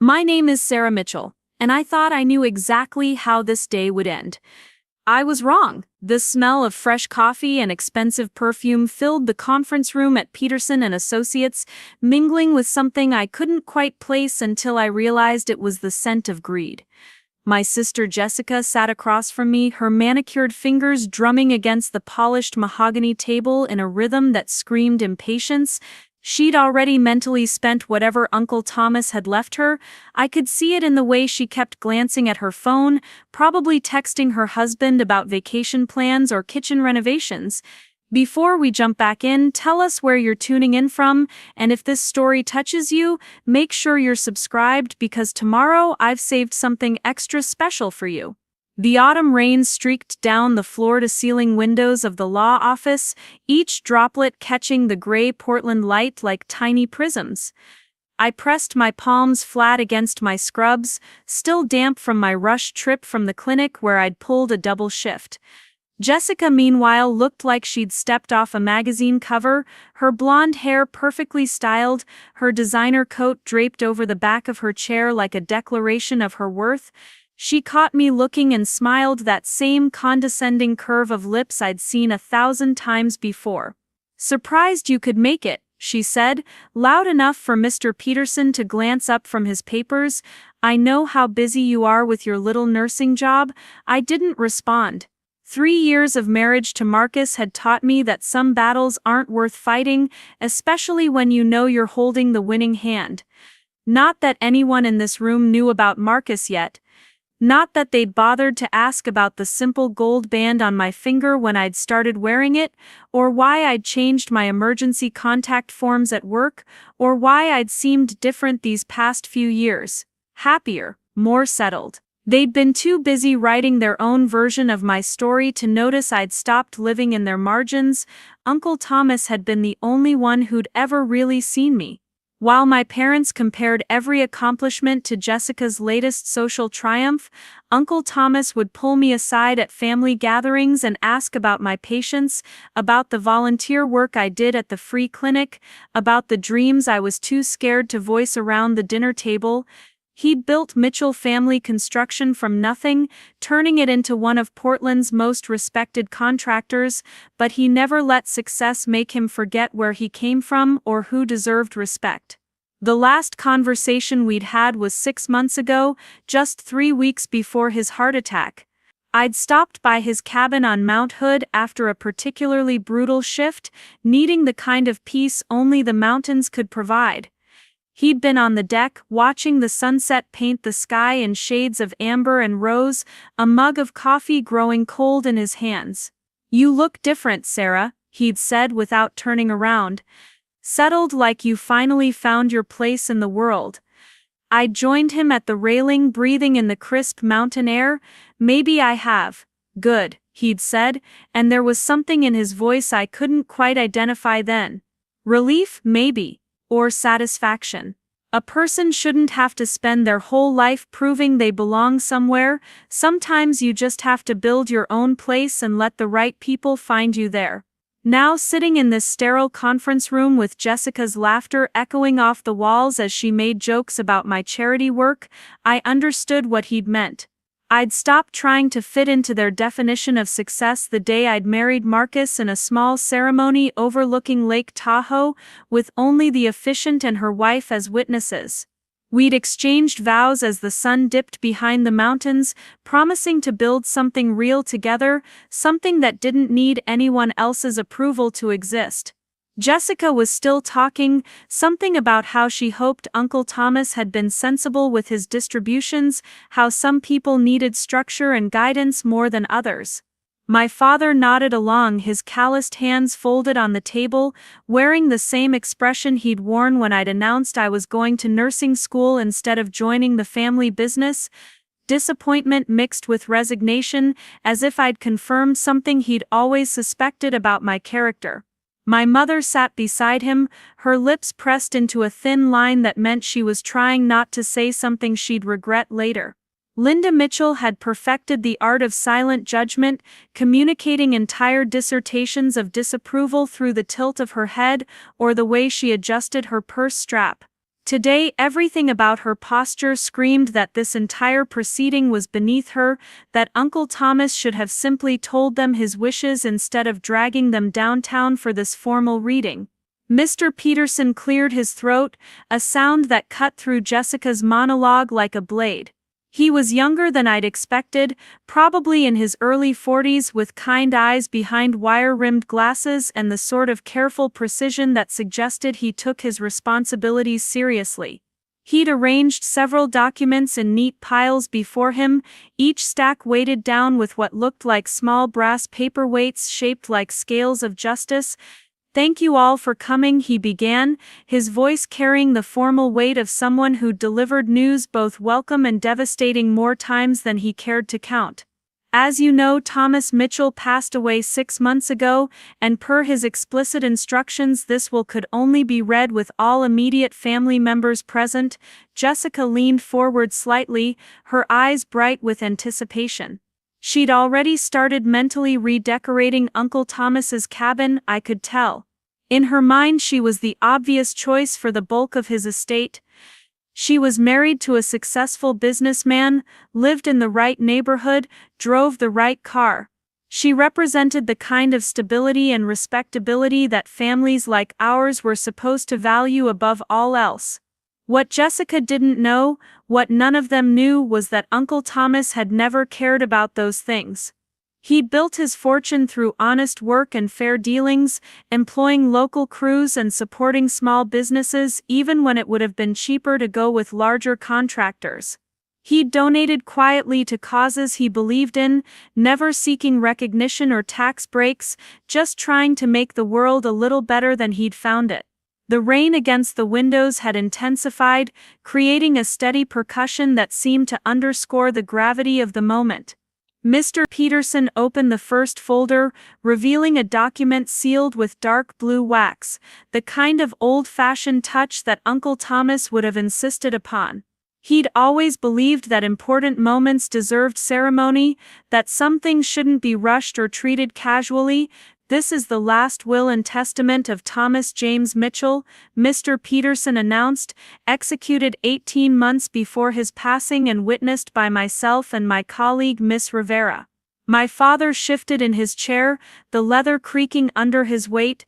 My name is Sarah Mitchell, and I thought I knew exactly how this day would end. I was wrong. The smell of fresh coffee and expensive perfume filled the conference room at Peterson and Associates, mingling with something I couldn't quite place until I realized it was the scent of greed. My sister Jessica sat across from me, her manicured fingers drumming against the polished mahogany table in a rhythm that screamed impatience. She'd already mentally spent whatever Uncle Thomas had left her. I could see it in the way she kept glancing at her phone, probably texting her husband about vacation plans or kitchen renovations. Before we jump back in, tell us where you're tuning in from, and if this story touches you, make sure you're subscribed because tomorrow I've saved something extra special for you. The autumn rain streaked down the floor-to-ceiling windows of the law office, each droplet catching the gray Portland light like tiny prisms. I pressed my palms flat against my scrubs, still damp from my rush trip from the clinic where I'd pulled a double shift. Jessica, meanwhile, looked like she'd stepped off a magazine cover, her blonde hair perfectly styled, her designer coat draped over the back of her chair like a declaration of her worth. She caught me looking and smiled, that same condescending curve of lips I'd seen 1,000 times before. "Surprised you could make it," she said, loud enough for Mr. Peterson to glance up from his papers. "I know how busy you are with your little nursing job." I didn't respond. 3 years of marriage to Marcus had taught me that some battles aren't worth fighting, especially when you know you're holding the winning hand. Not that anyone in this room knew about Marcus yet. Not that they'd bothered to ask about the simple gold band on my finger when I'd started wearing it, or why I'd changed my emergency contact forms at work, or why I'd seemed different these past few years. Happier, more settled. They'd been too busy writing their own version of my story to notice I'd stopped living in their margins. Uncle Thomas had been the only one who'd ever really seen me. While my parents compared every accomplishment to Jessica's latest social triumph, Uncle Thomas would pull me aside at family gatherings and ask about my patients, about the volunteer work I did at the free clinic, about the dreams I was too scared to voice around the dinner table. He'd built Mitchell Family Construction from nothing, turning it into one of Portland's most respected contractors, but he never let success make him forget where he came from or who deserved respect. The last conversation we'd had was 6 months ago, just 3 weeks before his heart attack. I'd stopped by his cabin on Mount Hood after a particularly brutal shift, needing the kind of peace only the mountains could provide. He'd been on the deck, watching the sunset paint the sky in shades of amber and rose, a mug of coffee growing cold in his hands. "You look different, Sarah," he'd said without turning around. "Settled, like you finally found your place in the world." I joined him at the railing, breathing in the crisp mountain air. "Maybe I have." "Good," he'd said, and there was something in his voice I couldn't quite identify then. Relief, maybe. Or satisfaction. A person shouldn't have to spend their whole life proving they belong somewhere. Sometimes you just have to build your own place and let the right people find you there. Now, sitting in this sterile conference room with Jessica's laughter echoing off the walls as she made jokes about my charity work, I understood what he'd meant. I'd stopped trying to fit into their definition of success the day I'd married Marcus in a small ceremony overlooking Lake Tahoe, with only the officiant and her wife as witnesses. We'd exchanged vows as the sun dipped behind the mountains, promising to build something real together, something that didn't need anyone else's approval to exist. Jessica was still talking, something about how she hoped Uncle Thomas had been sensible with his distributions, how some people needed structure and guidance more than others. My father nodded along, his calloused hands folded on the table, wearing the same expression he'd worn when I'd announced I was going to nursing school instead of joining the family business. Disappointment mixed with resignation, as if I'd confirmed something he'd always suspected about my character. My mother sat beside him, her lips pressed into a thin line that meant she was trying not to say something she'd regret later. Linda Mitchell had perfected the art of silent judgment, communicating entire dissertations of disapproval through the tilt of her head or the way she adjusted her purse strap. Today, everything about her posture screamed that this entire proceeding was beneath her, that Uncle Thomas should have simply told them his wishes instead of dragging them downtown for this formal reading. Mr. Peterson cleared his throat, a sound that cut through Jessica's monologue like a blade. He was younger than I'd expected, probably in his early 40s, with kind eyes behind wire-rimmed glasses and the sort of careful precision that suggested he took his responsibilities seriously. He'd arranged several documents in neat piles before him, each stack weighted down with what looked like small brass paperweights shaped like scales of justice. "Thank you all for coming," he began, his voice carrying the formal weight of someone who'd delivered news both welcome and devastating more times than he cared to count. "As you know, Thomas Mitchell passed away 6 months ago, and per his explicit instructions this will could only be read with all immediate family members present." Jessica leaned forward slightly, her eyes bright with anticipation. She'd already started mentally redecorating Uncle Thomas's cabin, I could tell. In her mind she was the obvious choice for the bulk of his estate. She was married to a successful businessman, lived in the right neighborhood, drove the right car. She represented the kind of stability and respectability that families like ours were supposed to value above all else. What Jessica didn't know, what none of them knew, was that Uncle Thomas had never cared about those things. He'd built his fortune through honest work and fair dealings, employing local crews and supporting small businesses even when it would have been cheaper to go with larger contractors. He'd donated quietly to causes he believed in, never seeking recognition or tax breaks, just trying to make the world a little better than he'd found it. The rain against the windows had intensified, creating a steady percussion that seemed to underscore the gravity of the moment. Mr. Peterson opened the first folder, revealing a document sealed with dark blue wax, the kind of old-fashioned touch that Uncle Thomas would have insisted upon. He'd always believed that important moments deserved ceremony, that some things shouldn't be rushed or treated casually. "This is the last will and testament of Thomas James Mitchell," Mr. Peterson announced, "executed 18 months before his passing and witnessed by myself and my colleague Miss Rivera." My father shifted in his chair, the leather creaking under his weight.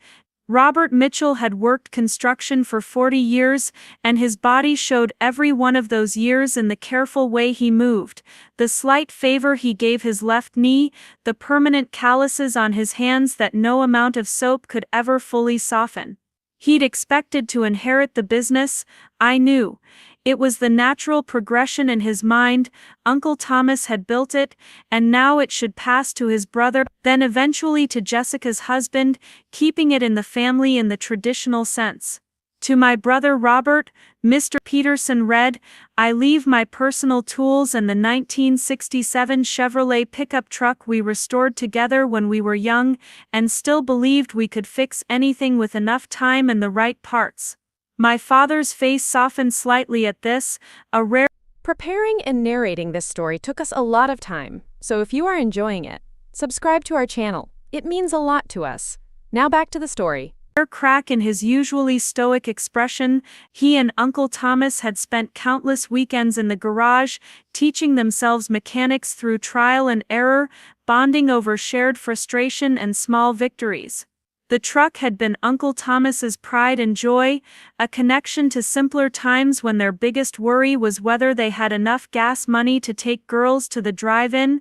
Robert Mitchell had worked construction for 40 years, and his body showed every one of those years in the careful way he moved, the slight favor he gave his left knee, the permanent calluses on his hands that no amount of soap could ever fully soften. He'd expected to inherit the business, I knew. It was the natural progression in his mind. Uncle Thomas had built it, and now it should pass to his brother, then eventually to Jessica's husband, keeping it in the family in the traditional sense. "To my brother Robert," Mr. Peterson read, "I leave my personal tools and the 1967 Chevrolet pickup truck we restored together when we were young and still believed we could fix anything with enough time and the right parts." My father's face softened slightly at this, a rare. Preparing and narrating this story took us a lot of time, so if you are enjoying it, subscribe to our channel. It means a lot to us. Now back to the story. Crack in his usually stoic expression. He and Uncle Thomas had spent countless weekends in the garage, teaching themselves mechanics through trial and error, bonding over shared frustration and small victories. The truck had been Uncle Thomas's pride and joy, a connection to simpler times when their biggest worry was whether they had enough gas money to take girls to the drive-in.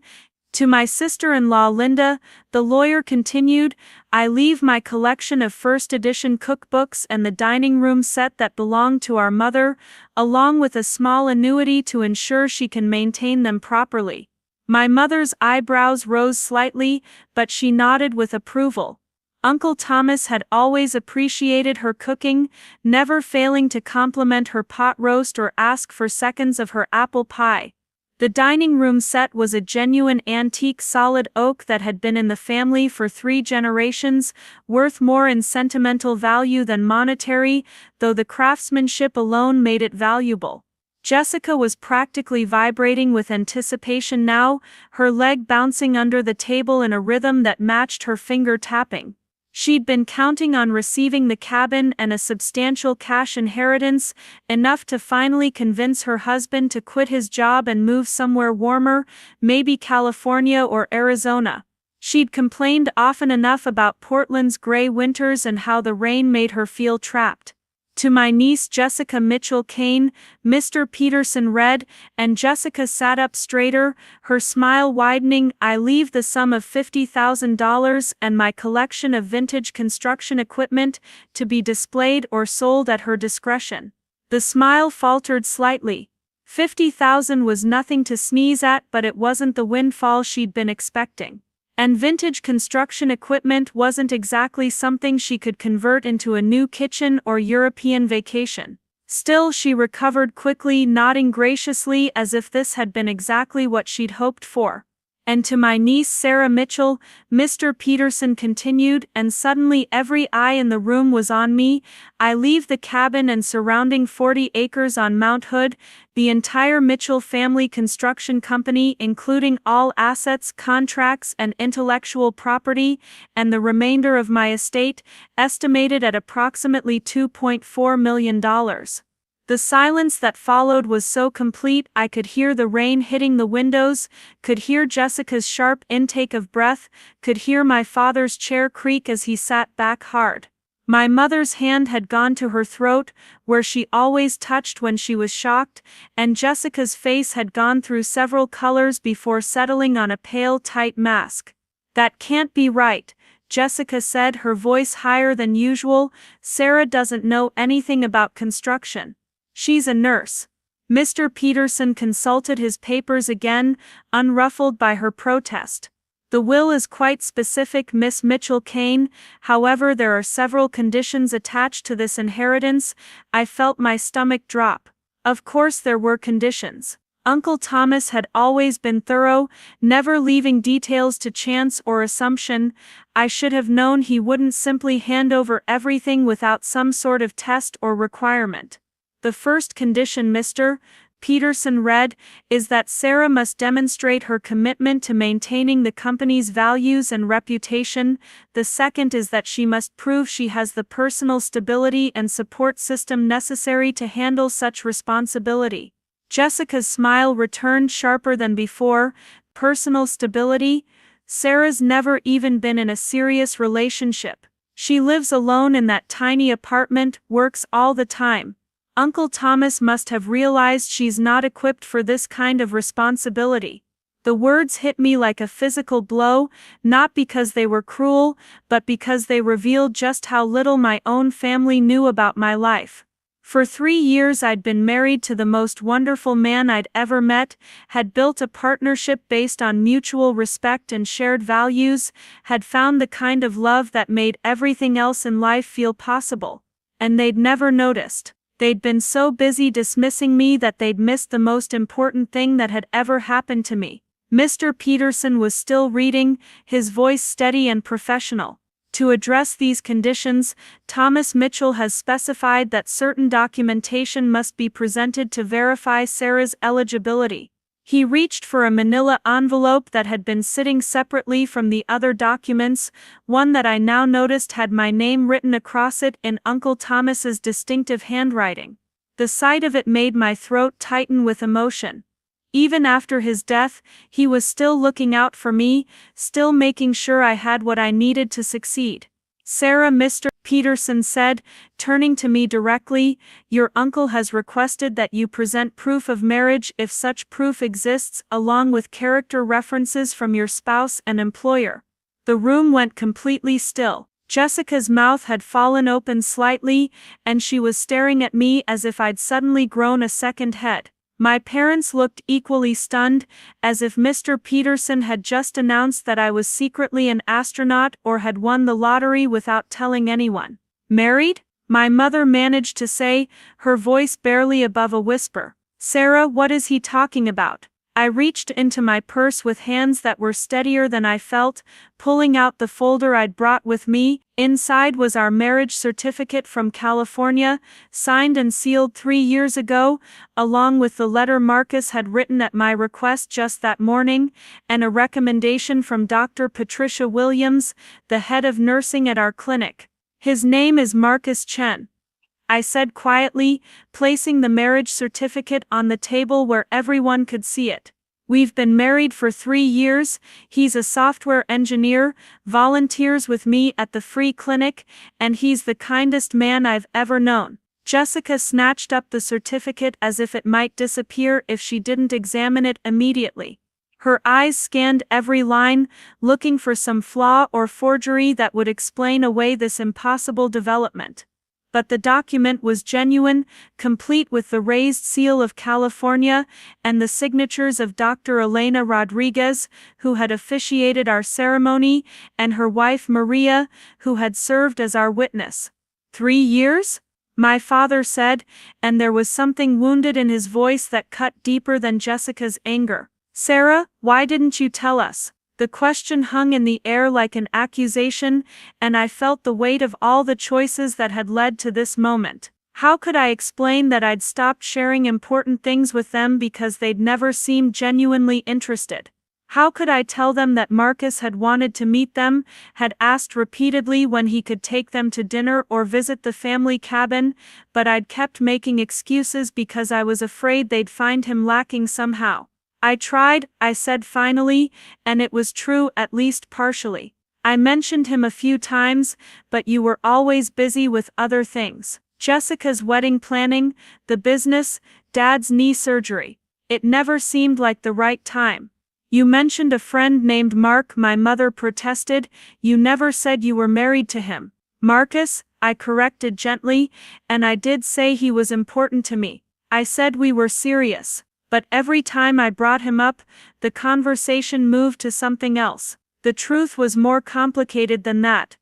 "To my sister-in-law Linda," the lawyer continued, "I leave my collection of first-edition cookbooks and the dining room set that belonged to our mother, along with a small annuity to ensure she can maintain them properly." My mother's eyebrows rose slightly, but she nodded with approval. Uncle Thomas had always appreciated her cooking, never failing to compliment her pot roast or ask for seconds of her apple pie. The dining room set was a genuine antique solid oak that had been in the family for 3 generations, worth more in sentimental value than monetary, though the craftsmanship alone made it valuable. Jessica was practically vibrating with anticipation now, her leg bouncing under the table in a rhythm that matched her finger tapping. She'd been counting on receiving the cabin and a substantial cash inheritance, enough to finally convince her husband to quit his job and move somewhere warmer, maybe California or Arizona. She'd complained often enough about Portland's gray winters and how the rain made her feel trapped. To my niece Jessica Mitchell Kane, Mr. Peterson read, and Jessica sat up straighter, her smile widening. I leave the sum of $50,000 and my collection of vintage construction equipment to be displayed or sold at her discretion. The smile faltered slightly. $50,000 was nothing to sneeze at, but it wasn't the windfall she'd been expecting. And vintage construction equipment wasn't exactly something she could convert into a new kitchen or European vacation. Still, she recovered quickly, nodding graciously as if this had been exactly what she'd hoped for. And to my niece Sarah Mitchell, Mr. Peterson continued, and suddenly every eye in the room was on me. I leave the cabin and surrounding 40 acres on Mount Hood, the entire Mitchell family construction company, including all assets, contracts, and intellectual property, and the remainder of my estate, estimated at approximately $2.4 million. The silence that followed was so complete I could hear the rain hitting the windows, could hear Jessica's sharp intake of breath, could hear my father's chair creak as he sat back hard. My mother's hand had gone to her throat, where she always touched when she was shocked, and Jessica's face had gone through several colors before settling on a pale, tight mask. "That can't be right," Jessica said, her voice higher than usual. "Sarah doesn't know anything about construction. She's a nurse." Mr. Peterson consulted his papers again, unruffled by her protest. "The will is quite specific, Miss Mitchell Kane. However, there are several conditions attached to this inheritance." I felt my stomach drop. Of course there were conditions. Uncle Thomas had always been thorough, never leaving details to chance or assumption. I should have known he wouldn't simply hand over everything without some sort of test or requirement. "The first condition," Mr. Peterson read, "is that Sarah must demonstrate her commitment to maintaining the company's values and reputation. The second is that she must prove she has the personal stability and support system necessary to handle such responsibility." Jessica's smile returned sharper than before. Personal stability? Sarah's never even been in a serious relationship. She lives alone in that tiny apartment, works all the time. Uncle Thomas must have realized she's not equipped for this kind of responsibility. The words hit me like a physical blow, not because they were cruel, but because they revealed just how little my own family knew about my life. For 3 years I'd been married to the most wonderful man I'd ever met, had built a partnership based on mutual respect and shared values, had found the kind of love that made everything else in life feel possible. And they'd never noticed. They'd been so busy dismissing me that they'd missed the most important thing that had ever happened to me. Mr. Peterson was still reading, his voice steady and professional. "To address these conditions, Thomas Mitchell has specified that certain documentation must be presented to verify Sarah's eligibility." He reached for a manila envelope that had been sitting separately from the other documents, one that I now noticed had my name written across it in Uncle Thomas's distinctive handwriting. The sight of it made my throat tighten with emotion. Even after his death, he was still looking out for me, still making sure I had what I needed to succeed. "Sarah," Mr. Peterson said, turning to me directly, "your uncle has requested that you present proof of marriage if such proof exists, along with character references from your spouse and employer." The room went completely still. Jessica's mouth had fallen open slightly, and she was staring at me as if I'd suddenly grown a second head. My parents looked equally stunned, as if Mr. Peterson had just announced that I was secretly an astronaut or had won the lottery without telling anyone. "Married?" my mother managed to say, her voice barely above a whisper. "Sarah, what is he talking about?" I reached into my purse with hands that were steadier than I felt, pulling out the folder I'd brought with me. Inside was our marriage certificate from California, signed and sealed 3 years ago, along with the letter Marcus had written at my request just that morning, and a recommendation from Dr. Patricia Williams, the head of nursing at our clinic. His name is Marcus Chen, I said quietly, placing the marriage certificate on the table where everyone could see it. We've been married for 3 years, he's a software engineer, volunteers with me at the free clinic, and he's the kindest man I've ever known. Jessica snatched up the certificate as if it might disappear if she didn't examine it immediately. Her eyes scanned every line, looking for some flaw or forgery that would explain away this impossible development. But the document was genuine, complete with the raised seal of California and the signatures of Dr. Elena Rodriguez, who had officiated our ceremony, and her wife Maria, who had served as our witness. 3 years? My father said, and there was something wounded in his voice that cut deeper than Jessica's anger. Sarah, why didn't you tell us? The question hung in the air like an accusation, and I felt the weight of all the choices that had led to this moment. How could I explain that I'd stopped sharing important things with them because they'd never seemed genuinely interested? How could I tell them that Marcus had wanted to meet them, had asked repeatedly when he could take them to dinner or visit the family cabin, but I'd kept making excuses because I was afraid they'd find him lacking somehow? I tried, I said finally, and it was true at least partially. I mentioned him a few times, but you were always busy with other things. Jessica's wedding planning, the business, Dad's knee surgery. It never seemed like the right time. You mentioned a friend named Mark, my mother protested. You never said you were married to him. Marcus, I corrected gently, and I did say he was important to me. I said we were serious. But every time I brought him up, the conversation moved to something else. The truth was more complicated than that.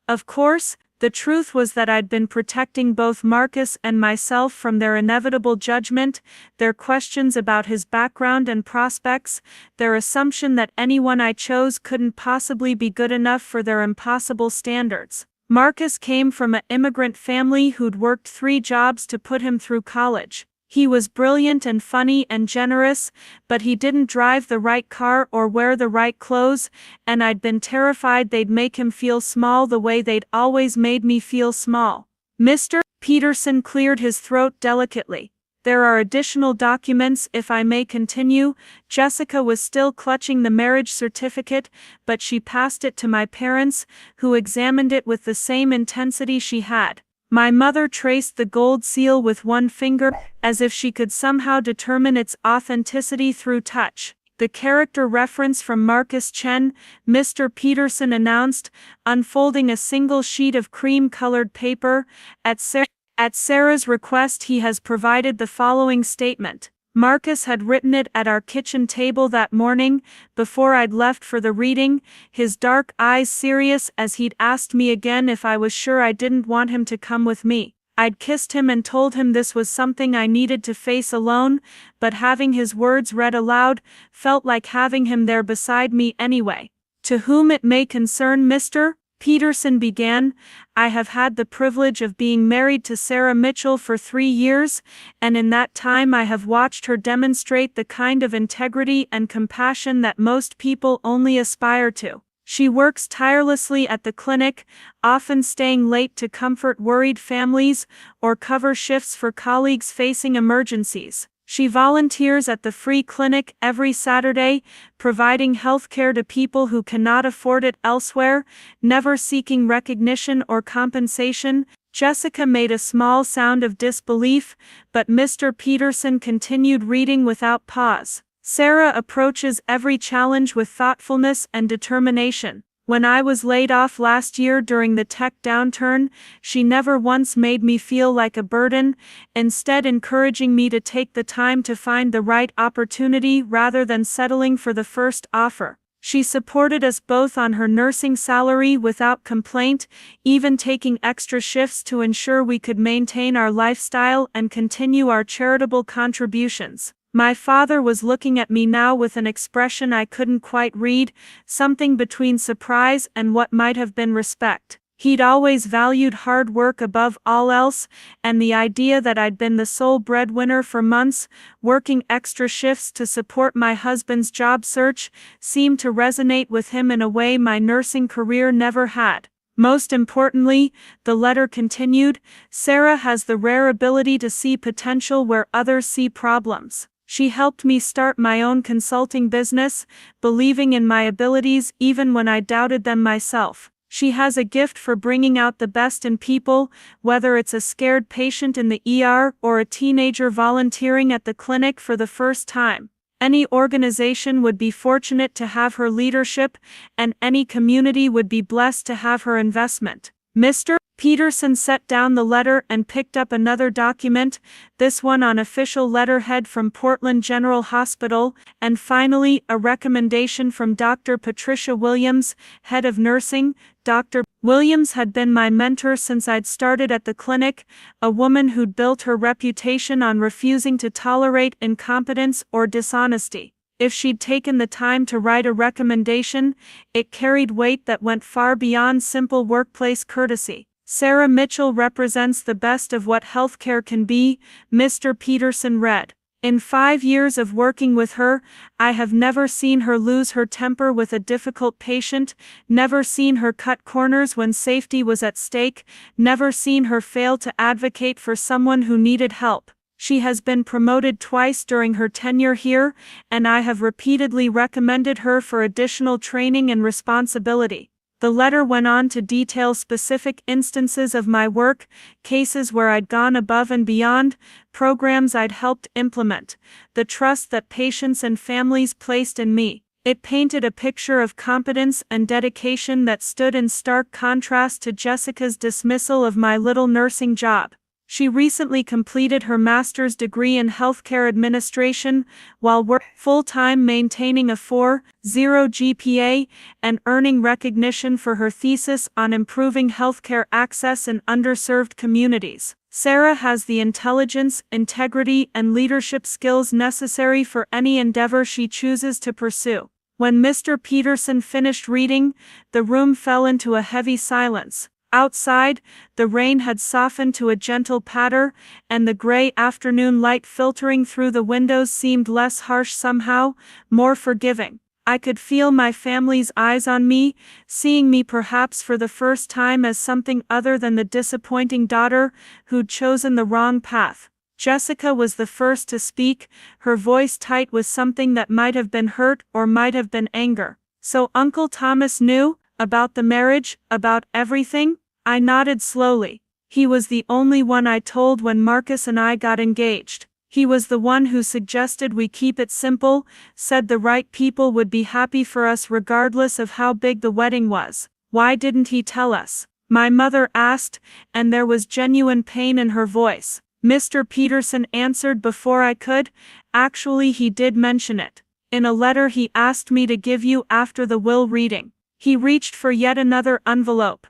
Of course, the truth was that I'd been protecting both Marcus and myself from their inevitable judgment, their questions about his background and prospects, their assumption that anyone I chose couldn't possibly be good enough for their impossible standards. Marcus came from an immigrant family who'd worked 3 jobs to put him through college. He was brilliant and funny and generous, but he didn't drive the right car or wear the right clothes, and I'd been terrified they'd make him feel small the way they'd always made me feel small. Mr. Peterson cleared his throat delicately. There are additional documents, if I may continue. Jessica was still clutching the marriage certificate, but she passed it to my parents, who examined it with the same intensity she had. My mother traced the gold seal with one finger, as if she could somehow determine its authenticity through touch. The character reference from Marcus Chen, Mr. Peterson announced, unfolding a single sheet of cream-colored paper. At Sarah's request, he has provided the following statement. Marcus had written it at our kitchen table that morning, before I'd left for the reading, his dark eyes serious as he'd asked me again if I was sure I didn't want him to come with me. I'd kissed him and told him this was something I needed to face alone, but having his words read aloud felt like having him there beside me anyway. To whom it may concern, Mr. Peterson began, I have had the privilege of being married to Sarah Mitchell for 3 years, and in that time I have watched her demonstrate the kind of integrity and compassion that most people only aspire to. She works tirelessly at the clinic, often staying late to comfort worried families or cover shifts for colleagues facing emergencies. She volunteers at the free clinic every Saturday, providing health care to people who cannot afford it elsewhere, never seeking recognition or compensation. Jessica made a small sound of disbelief, but Mr. Peterson continued reading without pause. Sarah approaches every challenge with thoughtfulness and determination. When I was laid off last year during the tech downturn, she never once made me feel like a burden, instead encouraging me to take the time to find the right opportunity rather than settling for the first offer. She supported us both on her nursing salary without complaint, even taking extra shifts to ensure we could maintain our lifestyle and continue our charitable contributions. My father was looking at me now with an expression I couldn't quite read, something between surprise and what might have been respect. He'd always valued hard work above all else, and the idea that I'd been the sole breadwinner for months, working extra shifts to support my husband's job search, seemed to resonate with him in a way my nursing career never had. Most importantly, the letter continued, Sarah has the rare ability to see potential where others see problems. She helped me start my own consulting business, believing in my abilities even when I doubted them myself. She has a gift for bringing out the best in people, whether it's a scared patient in the ER or a teenager volunteering at the clinic for the first time. Any organization would be fortunate to have her leadership, and any community would be blessed to have her investment. Mr. Peterson set down the letter and picked up another document, this one on official letterhead from Portland General Hospital, and finally a recommendation from Dr. Patricia Williams, head of nursing. Dr. Williams had been my mentor since I'd started at the clinic, a woman who'd built her reputation on refusing to tolerate incompetence or dishonesty. If she'd taken the time to write a recommendation, it carried weight that went far beyond simple workplace courtesy. Sarah Mitchell represents the best of what healthcare can be, Mr. Peterson read. In 5 years of working with her, I have never seen her lose her temper with a difficult patient, never seen her cut corners when safety was at stake, never seen her fail to advocate for someone who needed help. She has been promoted twice during her tenure here, and I have repeatedly recommended her for additional training and responsibility. The letter went on to detail specific instances of my work, cases where I'd gone above and beyond, programs I'd helped implement, the trust that patients and families placed in me. It painted a picture of competence and dedication that stood in stark contrast to Jessica's dismissal of my little nursing job. She recently completed her master's degree in healthcare administration while working full-time, maintaining a 4.0 GPA and earning recognition for her thesis on improving healthcare access in underserved communities. Sarah has the intelligence, integrity, and leadership skills necessary for any endeavor she chooses to pursue. When Mr. Peterson finished reading, the room fell into a heavy silence. Outside, the rain had softened to a gentle patter, and the gray afternoon light filtering through the windows seemed less harsh somehow, more forgiving. I could feel my family's eyes on me, seeing me perhaps for the first time as something other than the disappointing daughter who'd chosen the wrong path. Jessica was the first to speak, her voice tight with something that might have been hurt or might have been anger. So Uncle Thomas knew? About the marriage? About everything? I nodded slowly. He was the only one I told when Marcus and I got engaged. He was the one who suggested we keep it simple, said the right people would be happy for us regardless of how big the wedding was. Why didn't he tell us? My mother asked, and there was genuine pain in her voice. Mr. Peterson answered before I could. Actually, he did mention it. In a letter he asked me to give you after the will reading. He reached for yet another envelope.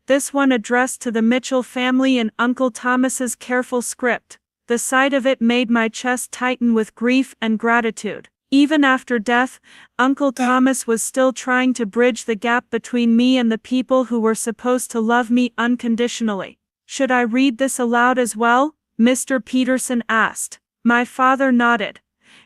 This one addressed to the Mitchell family in Uncle Thomas's careful script. The sight of it made my chest tighten with grief and gratitude. Even after death, Uncle Thomas was still trying to bridge the gap between me and the people who were supposed to love me unconditionally. Should I read this aloud as well? Mr. Peterson asked. My father nodded,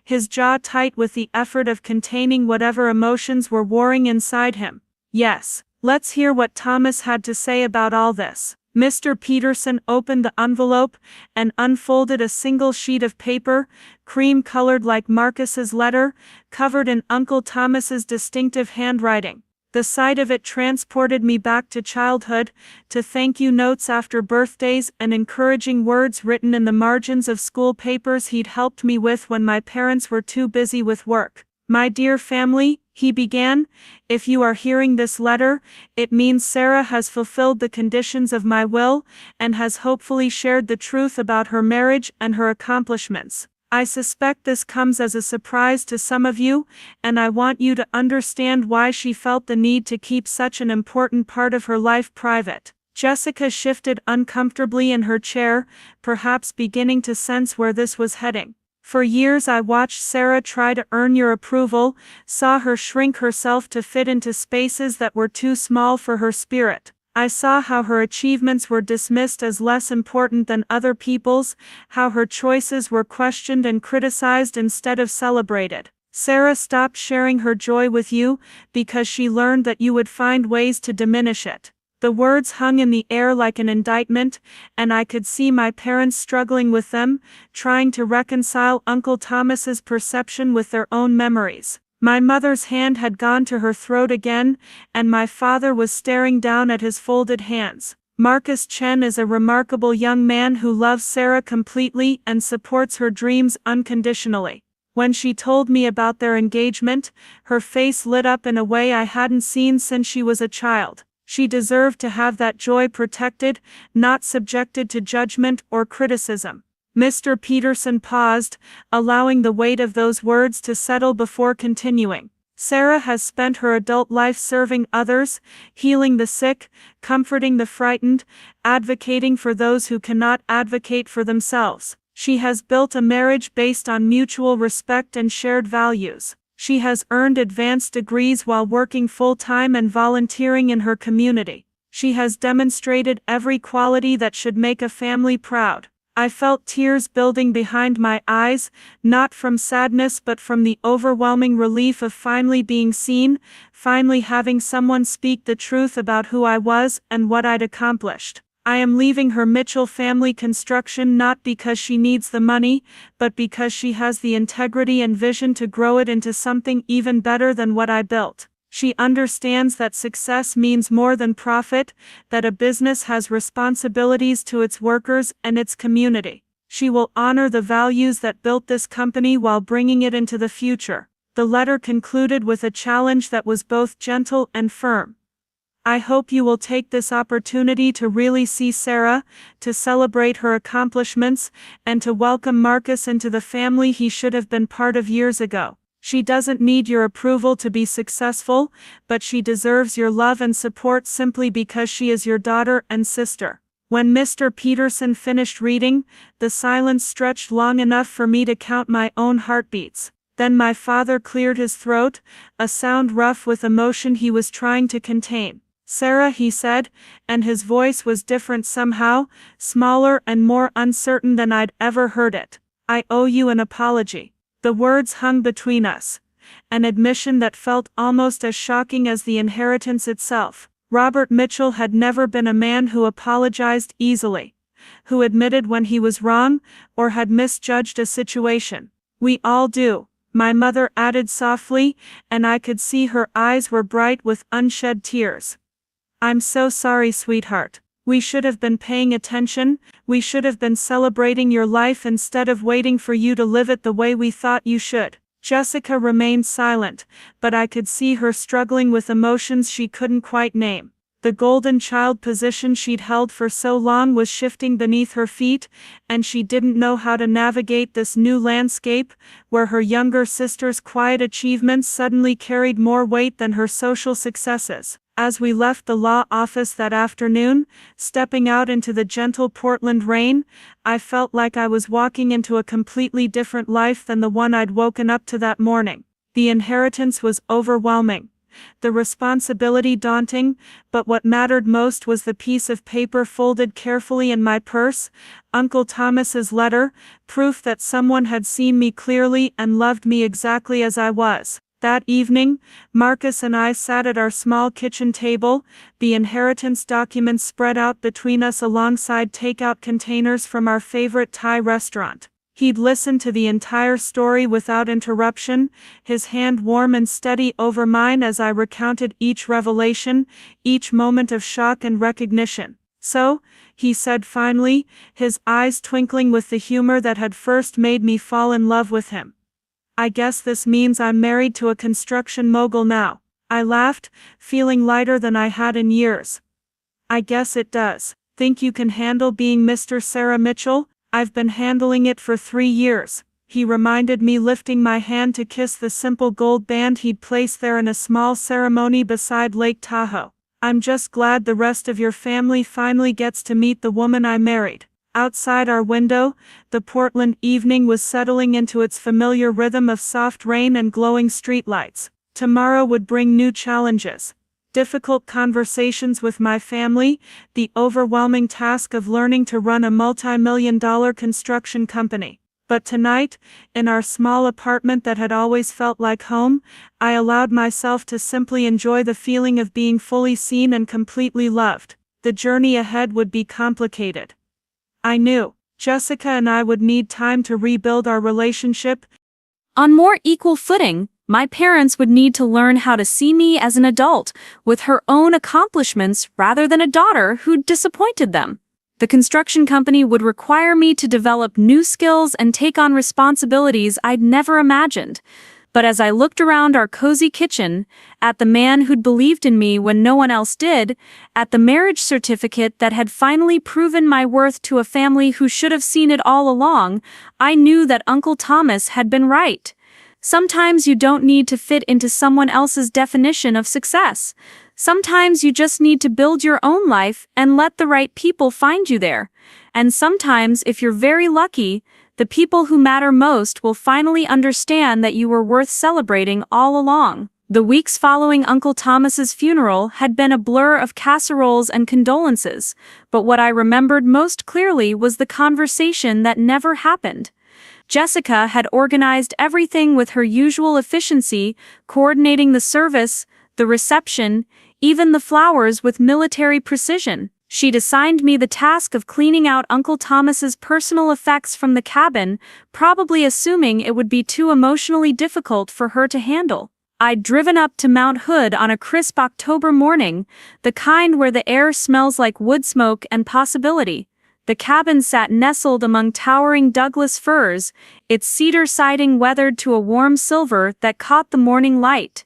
his jaw tight with the effort of containing whatever emotions were warring inside him. Yes, let's hear what Thomas had to say about all this. Mr. Peterson opened the envelope and unfolded a single sheet of paper, cream-colored like Marcus's letter, covered in Uncle Thomas's distinctive handwriting. The sight of it transported me back to childhood, to thank you notes after birthdays and encouraging words written in the margins of school papers he'd helped me with when my parents were too busy with work. My dear family, he began, if you are hearing this letter, it means Sarah has fulfilled the conditions of my will and has hopefully shared the truth about her marriage and her accomplishments. I suspect this comes as a surprise to some of you, and I want you to understand why she felt the need to keep such an important part of her life private. Jessica shifted uncomfortably in her chair, perhaps beginning to sense where this was heading. For years I watched Sarah try to earn your approval, saw her shrink herself to fit into spaces that were too small for her spirit. I saw how her achievements were dismissed as less important than other people's, how her choices were questioned and criticized instead of celebrated. Sarah stopped sharing her joy with you because she learned that you would find ways to diminish it. The words hung in the air like an indictment, and I could see my parents struggling with them, trying to reconcile Uncle Thomas's perception with their own memories. My mother's hand had gone to her throat again, and my father was staring down at his folded hands. Marcus Chen is a remarkable young man who loves Sarah completely and supports her dreams unconditionally. When she told me about their engagement, her face lit up in a way I hadn't seen since she was a child. She deserved to have that joy protected, not subjected to judgment or criticism. Mr. Peterson paused, allowing the weight of those words to settle before continuing. Sarah has spent her adult life serving others, healing the sick, comforting the frightened, advocating for those who cannot advocate for themselves. She has built a marriage based on mutual respect and shared values. She has earned advanced degrees while working full-time and volunteering in her community. She has demonstrated every quality that should make a family proud. I felt tears building behind my eyes, not from sadness but from the overwhelming relief of finally being seen, finally having someone speak the truth about who I was and what I'd accomplished. I am leaving her Mitchell Family Construction not because she needs the money, but because she has the integrity and vision to grow it into something even better than what I built. She understands that success means more than profit, that a business has responsibilities to its workers and its community. She will honor the values that built this company while bringing it into the future. The letter concluded with a challenge that was both gentle and firm. I hope you will take this opportunity to really see Sarah, to celebrate her accomplishments, and to welcome Marcus into the family he should have been part of years ago. She doesn't need your approval to be successful, but she deserves your love and support simply because she is your daughter and sister. When Mr. Peterson finished reading, the silence stretched long enough for me to count my own heartbeats. Then my father cleared his throat, a sound rough with emotion he was trying to contain. "Sarah," he said, and his voice was different somehow, smaller and more uncertain than I'd ever heard it. "I owe you an apology." The words hung between us, an admission that felt almost as shocking as the inheritance itself. Robert Mitchell had never been a man who apologized easily, who admitted when he was wrong, or had misjudged a situation. "We all do," my mother added softly, and I could see her eyes were bright with unshed tears. "I'm so sorry, sweetheart. We should have been paying attention, we should have been celebrating your life instead of waiting for you to live it the way we thought you should." Jessica remained silent, but I could see her struggling with emotions she couldn't quite name. The golden child position she'd held for so long was shifting beneath her feet, and she didn't know how to navigate this new landscape, where her younger sister's quiet achievements suddenly carried more weight than her social successes. As we left the law office that afternoon, stepping out into the gentle Portland rain, I felt like I was walking into a completely different life than the one I'd woken up to that morning. The inheritance was overwhelming, the responsibility daunting, but what mattered most was the piece of paper folded carefully in my purse, Uncle Thomas's letter, proof that someone had seen me clearly and loved me exactly as I was. That evening, Marcus and I sat at our small kitchen table, the inheritance documents spread out between us alongside takeout containers from our favorite Thai restaurant. He'd listened to the entire story without interruption, his hand warm and steady over mine as I recounted each revelation, each moment of shock and recognition. "So," he said finally, his eyes twinkling with the humor that had first made me fall in love with him, "I guess this means I'm married to a construction mogul now." I laughed, feeling lighter than I had in years. "I guess it does. Think you can handle being Mr. Sarah Mitchell?" "I've been handling it for 3 years," he reminded me, lifting my hand to kiss the simple gold band he'd placed there in a small ceremony beside Lake Tahoe. "I'm just glad the rest of your family finally gets to meet the woman I married." Outside our window, the Portland evening was settling into its familiar rhythm of soft rain and glowing streetlights. Tomorrow would bring new challenges. difficult conversations with my family, the overwhelming task of learning to run a multi-million-dollar construction company. But tonight, in our small apartment that had always felt like home, I allowed myself to simply enjoy the feeling of being fully seen and completely loved. The journey ahead would be complicated. I knew Jessica and I would need time to rebuild our relationship. On more equal footing, my parents would need to learn how to see me as an adult, with her own accomplishments rather than a daughter who'd disappointed them. The construction company would require me to develop new skills and take on responsibilities I'd never imagined. But as I looked around our cozy kitchen, at the man who'd believed in me when no one else did, at the marriage certificate that had finally proven my worth to a family who should have seen it all along, I knew that Uncle Thomas had been right. Sometimes you don't need to fit into someone else's definition of success. Sometimes you just need to build your own life and let the right people find you there. And sometimes, if you're very lucky, the people who matter most will finally understand that you were worth celebrating all along. The weeks following Uncle Thomas's funeral had been a blur of casseroles and condolences, but what I remembered most clearly was the conversation that never happened. Jessica had organized everything with her usual efficiency, coordinating the service, the reception, even the flowers with military precision. She'd assigned me the task of cleaning out Uncle Thomas's personal effects from the cabin, probably assuming it would be too emotionally difficult for her to handle. I'd driven up to Mount Hood on a crisp October morning, the kind where the air smells like wood smoke and possibility. The cabin sat nestled among towering Douglas firs, its cedar siding weathered to a warm silver that caught the morning light.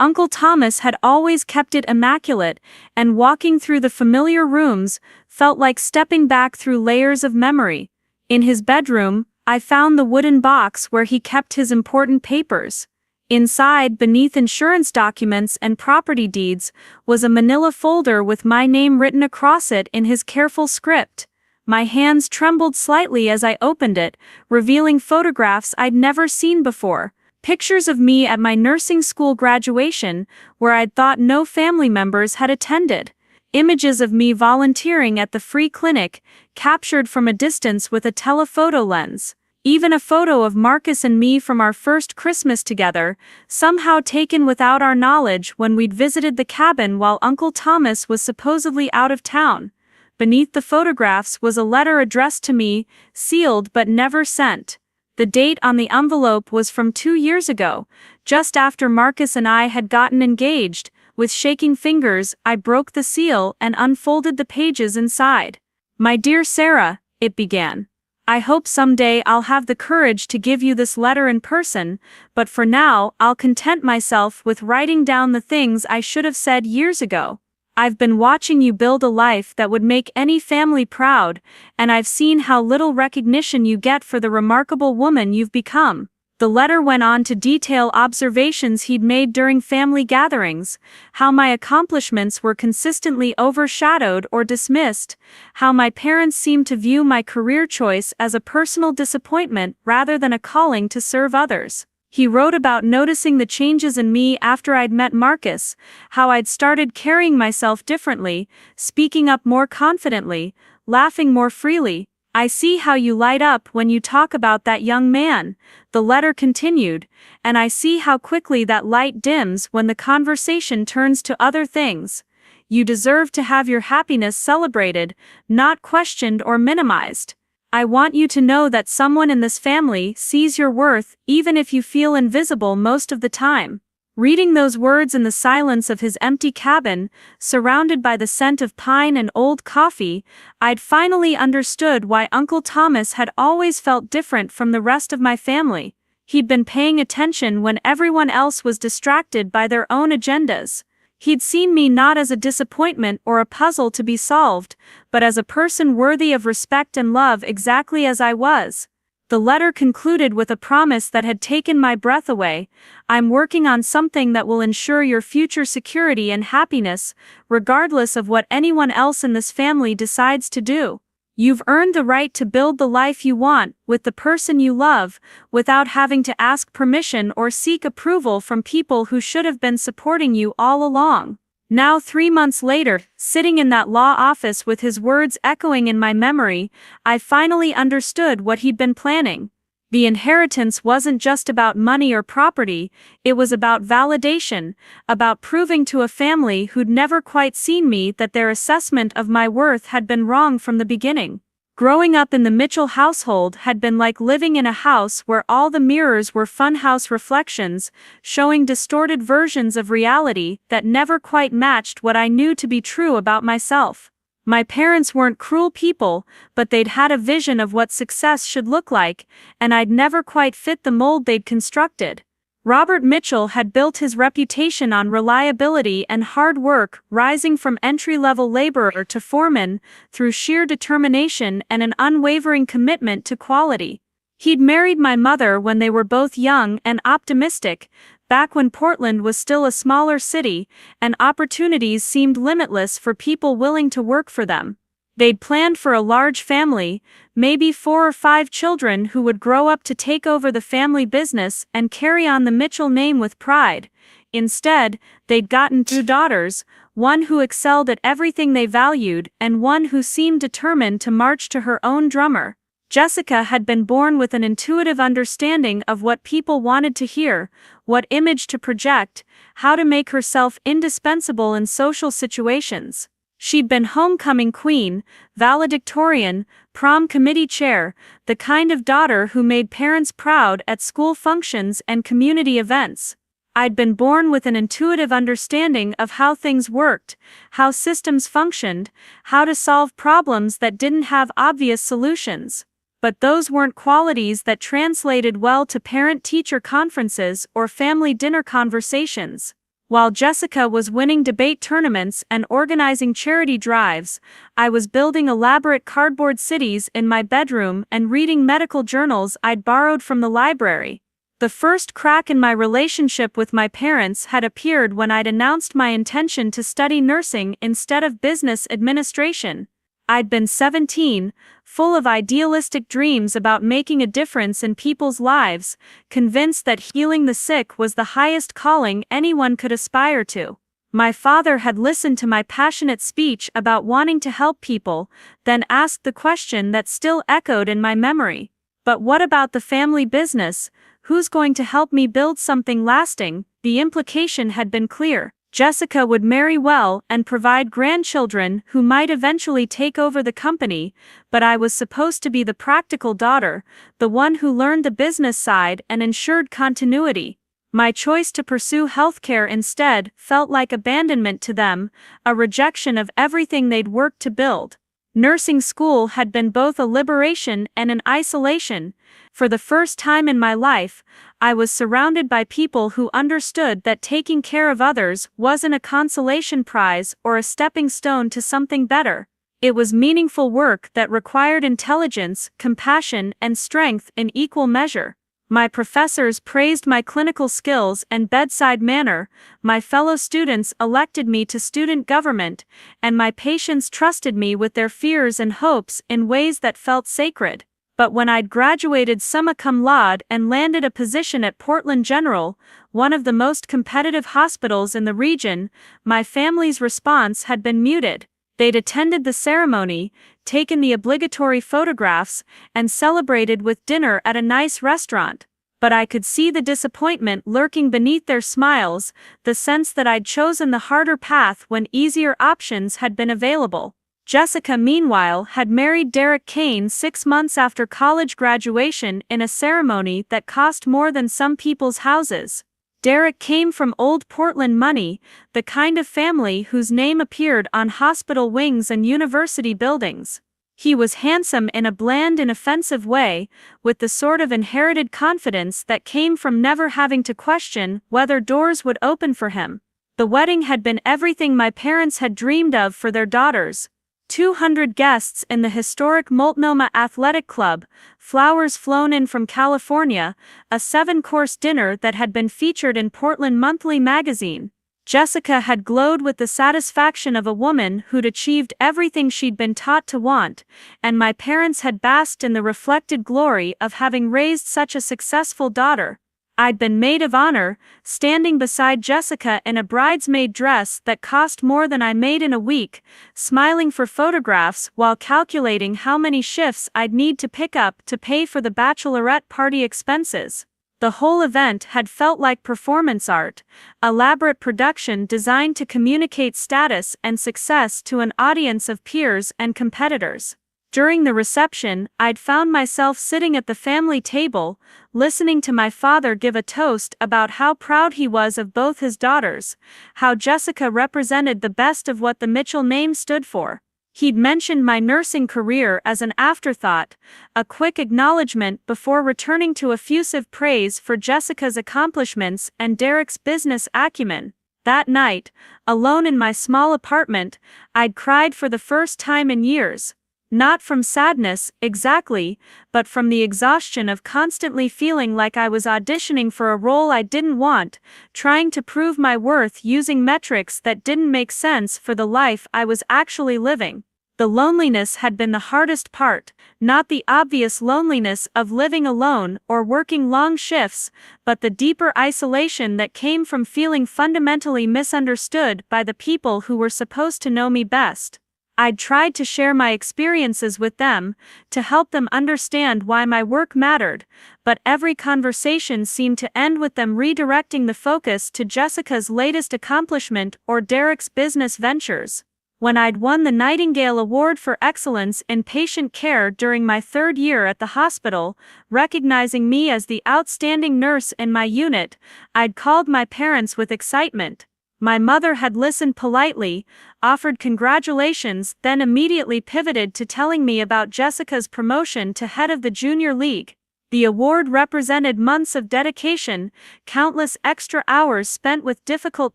Uncle Thomas had always kept it immaculate, and walking through the familiar rooms felt like stepping back through layers of memory. In his bedroom, I found the wooden box where he kept his important papers. Inside, beneath insurance documents and property deeds, was a manila folder with my name written across it in his careful script. My hands trembled slightly as I opened it, revealing photographs I'd never seen before. Pictures of me at my nursing school graduation, where I'd thought no family members had attended. Images of me volunteering at the free clinic, captured from a distance with a telephoto lens. Even a photo of Marcus and me from our first Christmas together, somehow taken without our knowledge when we'd visited the cabin while Uncle Thomas was supposedly out of town. Beneath the photographs was a letter addressed to me, sealed but never sent. The date on the envelope was from 2 years ago, just after Marcus and I had gotten engaged. With shaking fingers, I broke the seal and unfolded the pages inside. "My dear Sarah," it began. "I hope someday I'll have the courage to give you this letter in person, but for now I'll content myself with writing down the things I should have said years ago. I've been watching you build a life that would make any family proud, and I've seen how little recognition you get for the remarkable woman you've become." The letter went on to detail observations he'd made during family gatherings, how my accomplishments were consistently overshadowed or dismissed, how my parents seemed to view my career choice as a personal disappointment rather than a calling to serve others. He wrote about noticing the changes in me after I'd met Marcus, how I'd started carrying myself differently, speaking up more confidently, laughing more freely. "I see how you light up when you talk about that young man," the letter continued, "and I see how quickly that light dims when the conversation turns to other things. You deserve to have your happiness celebrated, not questioned or minimized. I want you to know that someone in this family sees your worth even if you feel invisible most of the time." Reading those words in the silence of his empty cabin, surrounded by the scent of pine and old coffee, I'd finally understood why Uncle Thomas had always felt different from the rest of my family. He'd been paying attention when everyone else was distracted by their own agendas. He'd seen me not as a disappointment or a puzzle to be solved, but as a person worthy of respect and love exactly as I was. The letter concluded with a promise that had taken my breath away. "I'm working on something that will ensure your future security and happiness, regardless of what anyone else in this family decides to do. You've earned the right to build the life you want, with the person you love, without having to ask permission or seek approval from people who should have been supporting you all along." Now 3 months later, sitting in that law office with his words echoing in my memory, I finally understood what he'd been planning. The inheritance wasn't just about money or property, it was about validation, about proving to a family who'd never quite seen me that their assessment of my worth had been wrong from the beginning. Growing up in the Mitchell household had been like living in a house where all the mirrors were funhouse reflections, showing distorted versions of reality that never quite matched what I knew to be true about myself. My parents weren't cruel people, but they'd had a vision of what success should look like, and I'd never quite fit the mold they'd constructed. Robert Mitchell had built his reputation on reliability and hard work, rising from entry-level laborer to foreman, through sheer determination and an unwavering commitment to quality. He'd married my mother when they were both young and optimistic, back when Portland was still a smaller city, and opportunities seemed limitless for people willing to work for them. They'd planned for a large family, maybe 4 or 5 children who would grow up to take over the family business and carry on the Mitchell name with pride. Instead, they'd gotten 2 daughters, one who excelled at everything they valued and one who seemed determined to march to her own drummer. Jessica had been born with an intuitive understanding of what people wanted to hear, what image to project, how to make herself indispensable in social situations. She'd been homecoming queen, valedictorian, prom committee chair, the kind of daughter who made parents proud at school functions and community events. I'd been born with an intuitive understanding of how things worked, how systems functioned, how to solve problems that didn't have obvious solutions. But those weren't qualities that translated well to parent-teacher conferences or family dinner conversations. While Jessica was winning debate tournaments and organizing charity drives, I was building elaborate cardboard cities in my bedroom and reading medical journals I'd borrowed from the library. The first crack in my relationship with my parents had appeared when I'd announced my intention to study nursing instead of business administration. I'd been 17, full of idealistic dreams about making a difference in people's lives, convinced that healing the sick was the highest calling anyone could aspire to. My father had listened to my passionate speech about wanting to help people, then asked the question that still echoed in my memory. But what about the family business? Who's going to help me build something lasting? The implication had been clear. Jessica would marry well and provide grandchildren who might eventually take over the company, but I was supposed to be the practical daughter, the one who learned the business side and ensured continuity. My choice to pursue healthcare instead felt like abandonment to them, a rejection of everything they'd worked to build. Nursing school had been both a liberation and an isolation. For the first time in my life, I was surrounded by people who understood that taking care of others wasn't a consolation prize or a stepping stone to something better. It was meaningful work that required intelligence, compassion, and strength in equal measure. My professors praised my clinical skills and bedside manner, my fellow students elected me to student government, and my patients trusted me with their fears and hopes in ways that felt sacred. But when I'd graduated summa cum laude and landed a position at Portland General, one of the most competitive hospitals in the region, my family's response had been muted. They'd attended the ceremony, taken the obligatory photographs, and celebrated with dinner at a nice restaurant. But I could see the disappointment lurking beneath their smiles, the sense that I'd chosen the harder path when easier options had been available. Jessica, meanwhile, had married Derek Kane 6 months after college graduation in a ceremony that cost more than some people's houses. Derek came from old Portland money, the kind of family whose name appeared on hospital wings and university buildings. He was handsome in a bland, inoffensive way, with the sort of inherited confidence that came from never having to question whether doors would open for him. The wedding had been everything my parents had dreamed of for their daughters. 200 guests in the historic Multnomah Athletic Club, flowers flown in from California, a 7-course dinner that had been featured in Portland Monthly magazine. Jessica had glowed with the satisfaction of a woman who'd achieved everything she'd been taught to want, and my parents had basked in the reflected glory of having raised such a successful daughter. I'd been maid of honor, standing beside Jessica in a bridesmaid dress that cost more than I made in a week, smiling for photographs while calculating how many shifts I'd need to pick up to pay for the bachelorette party expenses. The whole event had felt like performance art, elaborate production designed to communicate status and success to an audience of peers and competitors. During the reception, I'd found myself sitting at the family table, listening to my father give a toast about how proud he was of both his daughters, how Jessica represented the best of what the Mitchell name stood for. He'd mentioned my nursing career as an afterthought, a quick acknowledgement before returning to effusive praise for Jessica's accomplishments and Derek's business acumen. That night, alone in my small apartment, I'd cried for the first time in years. Not from sadness, exactly, but from the exhaustion of constantly feeling like I was auditioning for a role I didn't want, trying to prove my worth using metrics that didn't make sense for the life I was actually living. The loneliness had been the hardest part, not the obvious loneliness of living alone or working long shifts, but the deeper isolation that came from feeling fundamentally misunderstood by the people who were supposed to know me best. I'd tried to share my experiences with them, to help them understand why my work mattered, but every conversation seemed to end with them redirecting the focus to Jessica's latest accomplishment or Derek's business ventures. When I'd won the Nightingale Award for Excellence in Patient Care during my third year at the hospital, recognizing me as the outstanding nurse in my unit, I'd called my parents with excitement. My mother had listened politely, offered congratulations, then immediately pivoted to telling me about Jessica's promotion to head of the junior league. The award represented months of dedication, countless extra hours spent with difficult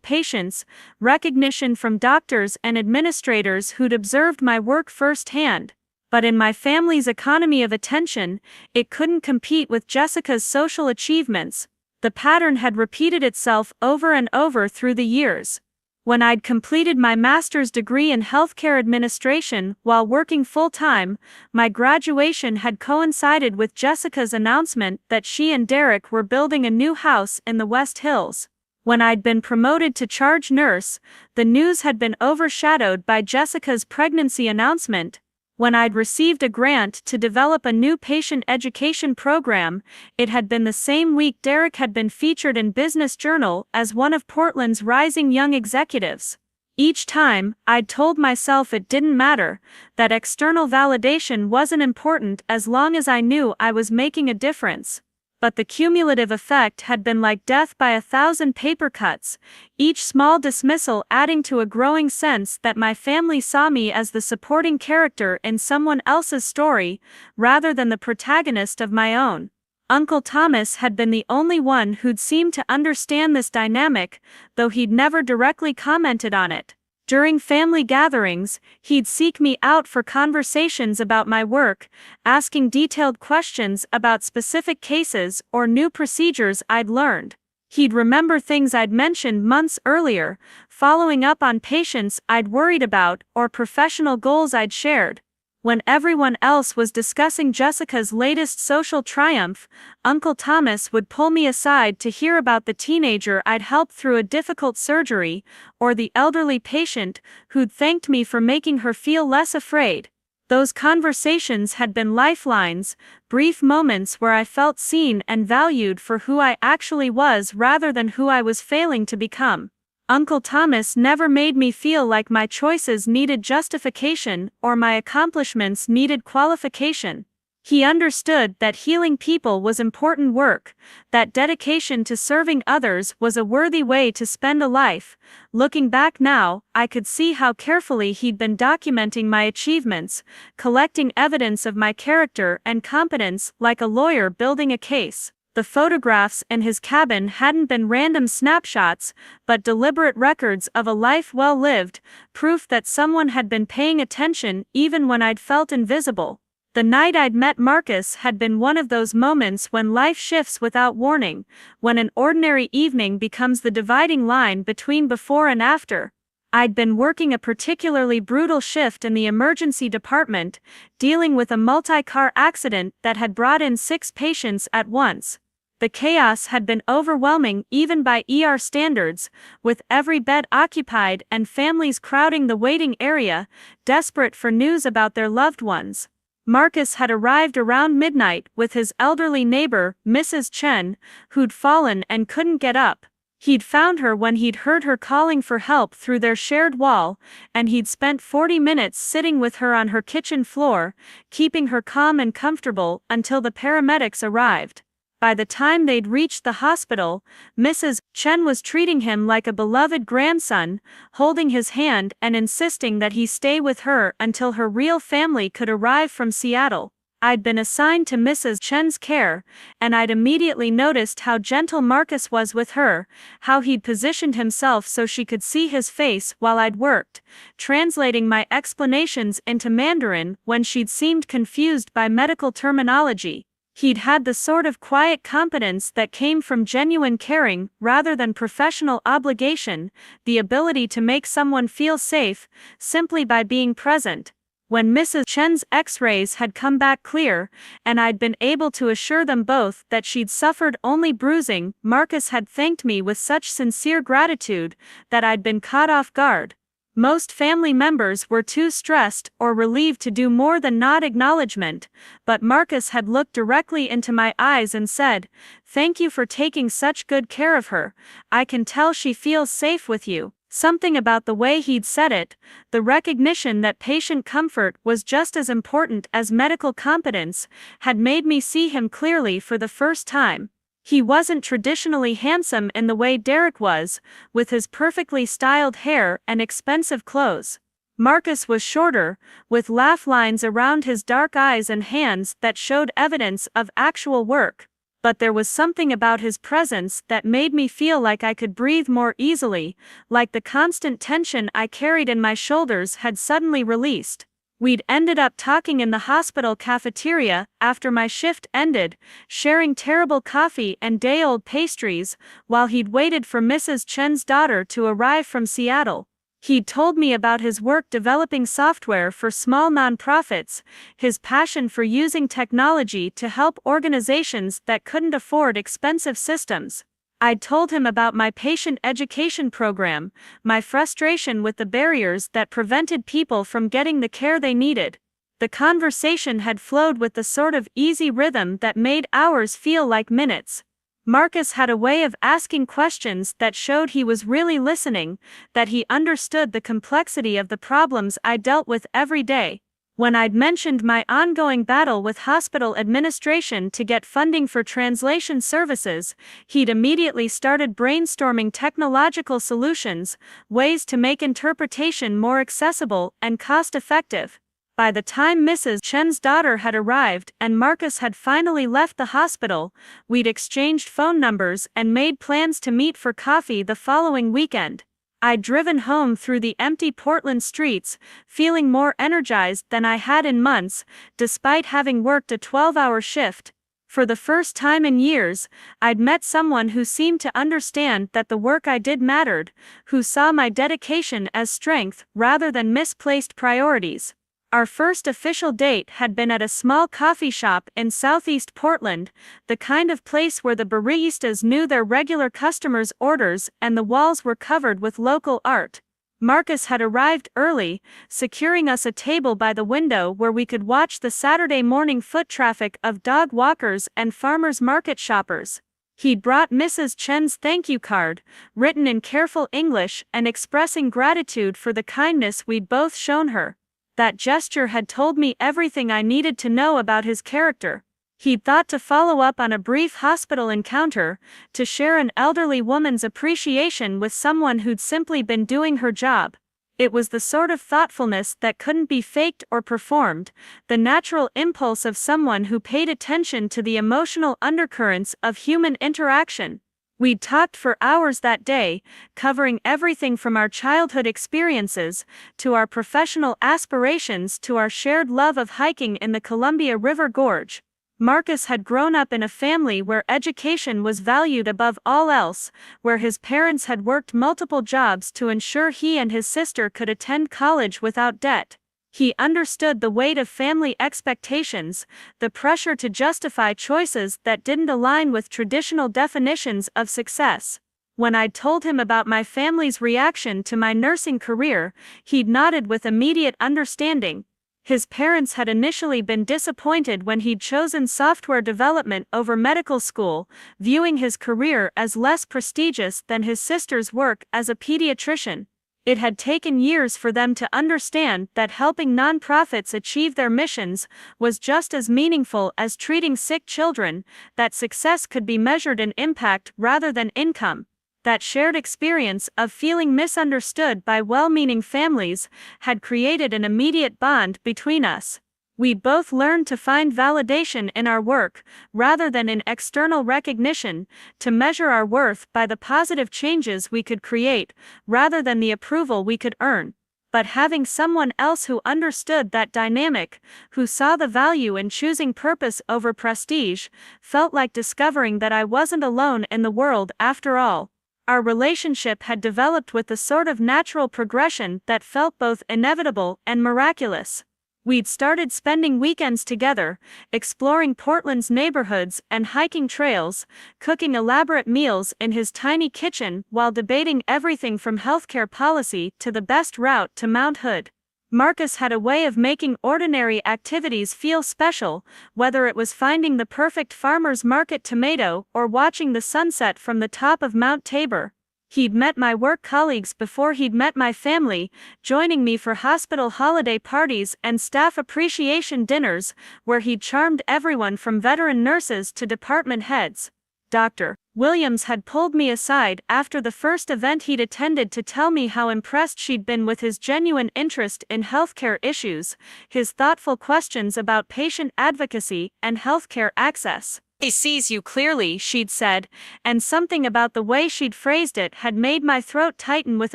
patients, recognition from doctors and administrators who'd observed my work firsthand. But in my family's economy of attention, it couldn't compete with Jessica's social achievements. The pattern had repeated itself over and over through the years. When I'd completed my master's degree in healthcare administration while working full-time, my graduation had coincided with Jessica's announcement that she and Derek were building a new house in the West Hills. When I'd been promoted to charge nurse, the news had been overshadowed by Jessica's pregnancy announcement. When I'd received a grant to develop a new patient education program, it had been the same week Derek had been featured in Business Journal as one of Portland's rising young executives. Each time, I'd told myself it didn't matter, that external validation wasn't important as long as I knew I was making a difference. But the cumulative effect had been like death by 1,000 paper cuts, each small dismissal adding to a growing sense that my family saw me as the supporting character in someone else's story, rather than the protagonist of my own. Uncle Thomas had been the only one who'd seemed to understand this dynamic, though he'd never directly commented on it. During family gatherings, he'd seek me out for conversations about my work, asking detailed questions about specific cases or new procedures I'd learned. He'd remember things I'd mentioned months earlier, following up on patients I'd worried about or professional goals I'd shared. When everyone else was discussing Jessica's latest social triumph, Uncle Thomas would pull me aside to hear about the teenager I'd helped through a difficult surgery, or the elderly patient who'd thanked me for making her feel less afraid. Those conversations had been lifelines, brief moments where I felt seen and valued for who I actually was rather than who I was failing to become. Uncle Thomas never made me feel like my choices needed justification or my accomplishments needed qualification. He understood that healing people was important work, that dedication to serving others was a worthy way to spend a life. Looking back now, I could see how carefully he'd been documenting my achievements, collecting evidence of my character and competence like a lawyer building a case. The photographs in his cabin hadn't been random snapshots, but deliberate records of a life well lived, proof that someone had been paying attention even when I'd felt invisible. The night I'd met Marcus had been one of those moments when life shifts without warning, when an ordinary evening becomes the dividing line between before and after. I'd been working a particularly brutal shift in the emergency department, dealing with a multi-car accident that had brought in 6 patients at once. The chaos had been overwhelming even by ER standards, with every bed occupied and families crowding the waiting area, desperate for news about their loved ones. Marcus had arrived around midnight with his elderly neighbor, Mrs. Chen, who'd fallen and couldn't get up. He'd found her when he'd heard her calling for help through their shared wall, and he'd spent 40 minutes sitting with her on her kitchen floor, keeping her calm and comfortable until the paramedics arrived. By the time they'd reached the hospital, Mrs. Chen was treating him like a beloved grandson, holding his hand and insisting that he stay with her until her real family could arrive from Seattle. I'd been assigned to Mrs. Chen's care, and I'd immediately noticed how gentle Marcus was with her, how he'd positioned himself so she could see his face while I'd worked, translating my explanations into Mandarin when she'd seemed confused by medical terminology. He'd had the sort of quiet competence that came from genuine caring rather than professional obligation, the ability to make someone feel safe simply by being present. When Mrs. Chen's X-rays had come back clear, and I'd been able to assure them both that she'd suffered only bruising, Marcus had thanked me with such sincere gratitude that I'd been caught off guard. Most family members were too stressed or relieved to do more than nod acknowledgement, but Marcus had looked directly into my eyes and said, "Thank you for taking such good care of her. I can tell she feels safe with you." Something about the way he'd said it, the recognition that patient comfort was just as important as medical competence, had made me see him clearly for the first time. He wasn't traditionally handsome in the way Derek was, with his perfectly styled hair and expensive clothes. Marcus was shorter, with laugh lines around his dark eyes and hands that showed evidence of actual work. But there was something about his presence that made me feel like I could breathe more easily, like the constant tension I carried in my shoulders had suddenly released. We'd ended up talking in the hospital cafeteria after my shift ended, sharing terrible coffee and day-old pastries, while he'd waited for Mrs. Chen's daughter to arrive from Seattle. He'd told me about his work developing software for small nonprofits, his passion for using technology to help organizations that couldn't afford expensive systems. I'd told him about my patient education program, my frustration with the barriers that prevented people from getting the care they needed. The conversation had flowed with the sort of easy rhythm that made hours feel like minutes. Marcus had a way of asking questions that showed he was really listening, that he understood the complexity of the problems I dealt with every day. When I'd mentioned my ongoing battle with hospital administration to get funding for translation services, he'd immediately started brainstorming technological solutions, ways to make interpretation more accessible and cost-effective. By the time Mrs. Chen's daughter had arrived and Marcus had finally left the hospital, we'd exchanged phone numbers and made plans to meet for coffee the following weekend. I'd driven home through the empty Portland streets, feeling more energized than I had in months, despite having worked a 12-hour shift. For the first time in years, I'd met someone who seemed to understand that the work I did mattered, who saw my dedication as strength rather than misplaced priorities. Our first official date had been at a small coffee shop in Southeast Portland, the kind of place where the baristas knew their regular customers' orders and the walls were covered with local art. Marcus had arrived early, securing us a table by the window where we could watch the Saturday morning foot traffic of dog walkers and farmers market shoppers. He'd brought Mrs. Chen's thank you card, written in careful English and expressing gratitude for the kindness we'd both shown her. That gesture had told me everything I needed to know about his character. He'd thought to follow up on a brief hospital encounter, to share an elderly woman's appreciation with someone who'd simply been doing her job. It was the sort of thoughtfulness that couldn't be faked or performed, the natural impulse of someone who paid attention to the emotional undercurrents of human interaction. We'd talked for hours that day, covering everything from our childhood experiences, to our professional aspirations, to our shared love of hiking in the Columbia River Gorge. Marcus had grown up in a family where education was valued above all else, where his parents had worked multiple jobs to ensure he and his sister could attend college without debt. He understood the weight of family expectations, the pressure to justify choices that didn't align with traditional definitions of success. When I'd told him about my family's reaction to my nursing career, he'd nodded with immediate understanding. His parents had initially been disappointed when he'd chosen software development over medical school, viewing his career as less prestigious than his sister's work as a pediatrician. It had taken years for them to understand that helping nonprofits achieve their missions was just as meaningful as treating sick children, that success could be measured in impact rather than income. That shared experience of feeling misunderstood by well-meaning families had created an immediate bond between us. We'd both learned to find validation in our work, rather than in external recognition, to measure our worth by the positive changes we could create, rather than the approval we could earn. But having someone else who understood that dynamic, who saw the value in choosing purpose over prestige, felt like discovering that I wasn't alone in the world after all. Our relationship had developed with the sort of natural progression that felt both inevitable and miraculous. We'd started spending weekends together, exploring Portland's neighborhoods and hiking trails, cooking elaborate meals in his tiny kitchen while debating everything from healthcare policy to the best route to Mount Hood. Marcus had a way of making ordinary activities feel special, whether it was finding the perfect farmer's market tomato or watching the sunset from the top of Mount Tabor. He'd met my work colleagues before he'd met my family, joining me for hospital holiday parties and staff appreciation dinners, where he'd charmed everyone from veteran nurses to department heads. Dr. Williams had pulled me aside after the first event he'd attended to tell me how impressed she'd been with his genuine interest in healthcare issues, his thoughtful questions about patient advocacy and healthcare access. "He sees you clearly," she'd said, and something about the way she'd phrased it had made my throat tighten with